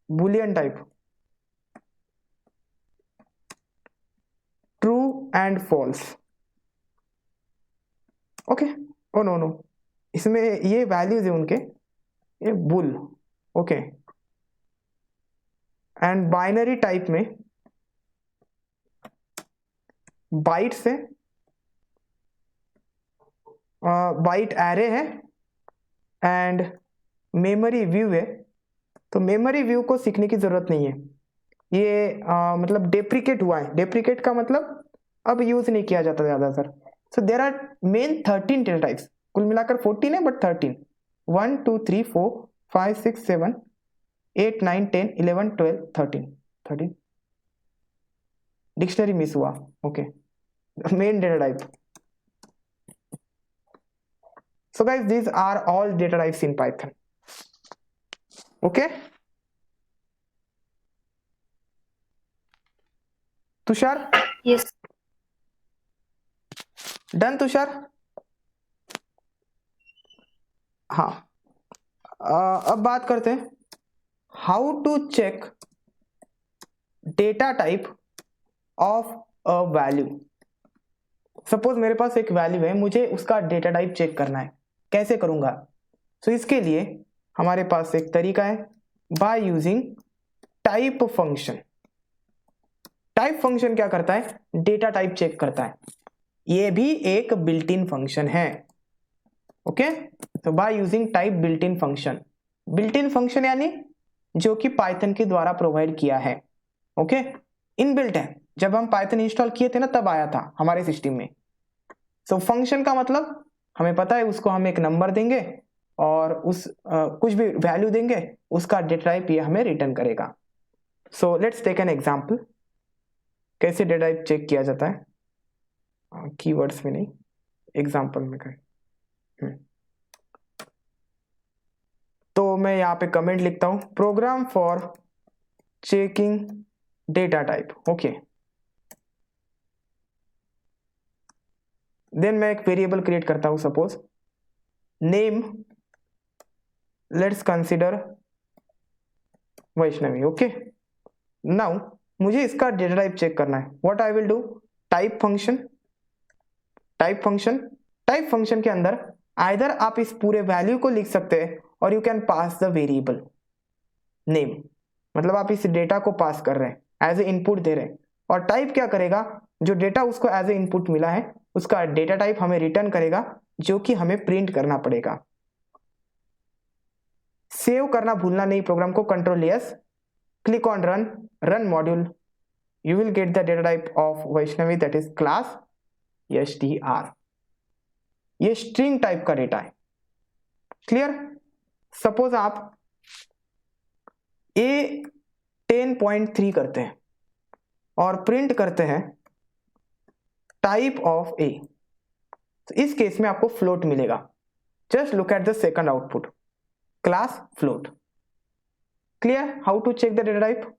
Boolean type, true and false. Okay, oh no no, इसमें ये वैल्यूज है उनके, ये bool. Okay, and binary type में बाइट्स है, बाइट एरे है एंड मेमोरी व्यू है। तो मेमोरी व्यू को सीखने की जरूरत नहीं है, ये मतलब डेप्रिकेट हुआ है। डेप्रिकेट का मतलब अब यूज नहीं किया जाता ज्यादातर। So there are main 13 data types, कुल मिलाकर 14 है बट 13, 1 2 3 4 5 6 7 8 9 10 11 12 13 डिक्शनरी मिस हुआ। Okay, main data type. So guys, these are all data types in Python. Okay? Tushar, Yes. Done Tushar? हाँ, अब बात करते हैं how to check data type of a value. Suppose मेरे पास एक वैल्यू है, मुझे उसका डेटा टाइप चेक करना है, कैसे करूंगा? तो इसके लिए हमारे पास एक तरीका है, by using type function. Type function क्या करता है? डेटा टाइप चेक करता है। ये भी एक बिल्ट इन फंक्शन है। ओके, तो by using type built in function. Built in function यानी जो कि पाइथन के द्वारा प्रोवाइड किया है। ओके, इनबिल्ट है, जब हम पाइथन इंस्टॉल किए थे ना तब आया था हमारे सिस्टम में। सो फंक्शन का मतलब हमें पता है, उसको हम एक नंबर देंगे और उस कुछ भी वैल्यू देंगे, उसका डेटा टाइप ये हमें रिटर्न करेगा। So let's take an example, कैसे डेटा टाइप चेक किया जाता है, कीवर्ड्स में नहीं, एग्जांपल में करें। तो मैं यहाँ पे कमेंट लिखता हूं, program for checking data type. Okay, then मैं एक वेरिएबल क्रिएट करता हूं, suppose name, let's consider Vaishnavi. Okay, now मुझे इसका डेटा टाइप चेक करना है। What I will do, type function. Type function के अंदर आइदर आप इस पूरे वैल्यू को लिख सकते हैं और you can pass the variable name, मतलब आप इस डेटा को पास कर रहे हैं, एज ए इनपुट दे रहे हैं। और टाइप क्या करेगा, जो डेटा उसको एज ए इनपुट मिला है उसका डेटा टाइप हमें रिटर्न करेगा, जो कि हमें प्रिंट करना पड़ेगा। सेव करना भूलना नहीं प्रोग्राम को, control S, click on run module, you will get the data type of Vaishnavi, that is class str। ये स्ट्रिंग टाइप का डेटा है। क्लियर? सपोज आप a 10.3 करते हैं और प्रिंट करते हैं टाइप ऑफ a, तो इस केस में आपको फ्लोट मिलेगा। Just look at the second output, class float. Clear how to check the data type?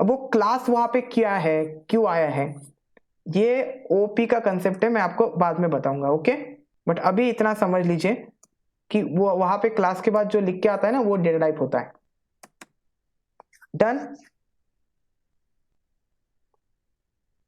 अब वो क्लास वहां पे क्या है, क्यों आया है, ये ओपी का कंसेप्ट है, मैं आपको बाद में बताऊंगा। ओके, बट अभी इतना समझ लीजिए कि वो वहां पे क्लास के बाद जो लिख के आता है ना, वो डेटा टाइप होता है। डन।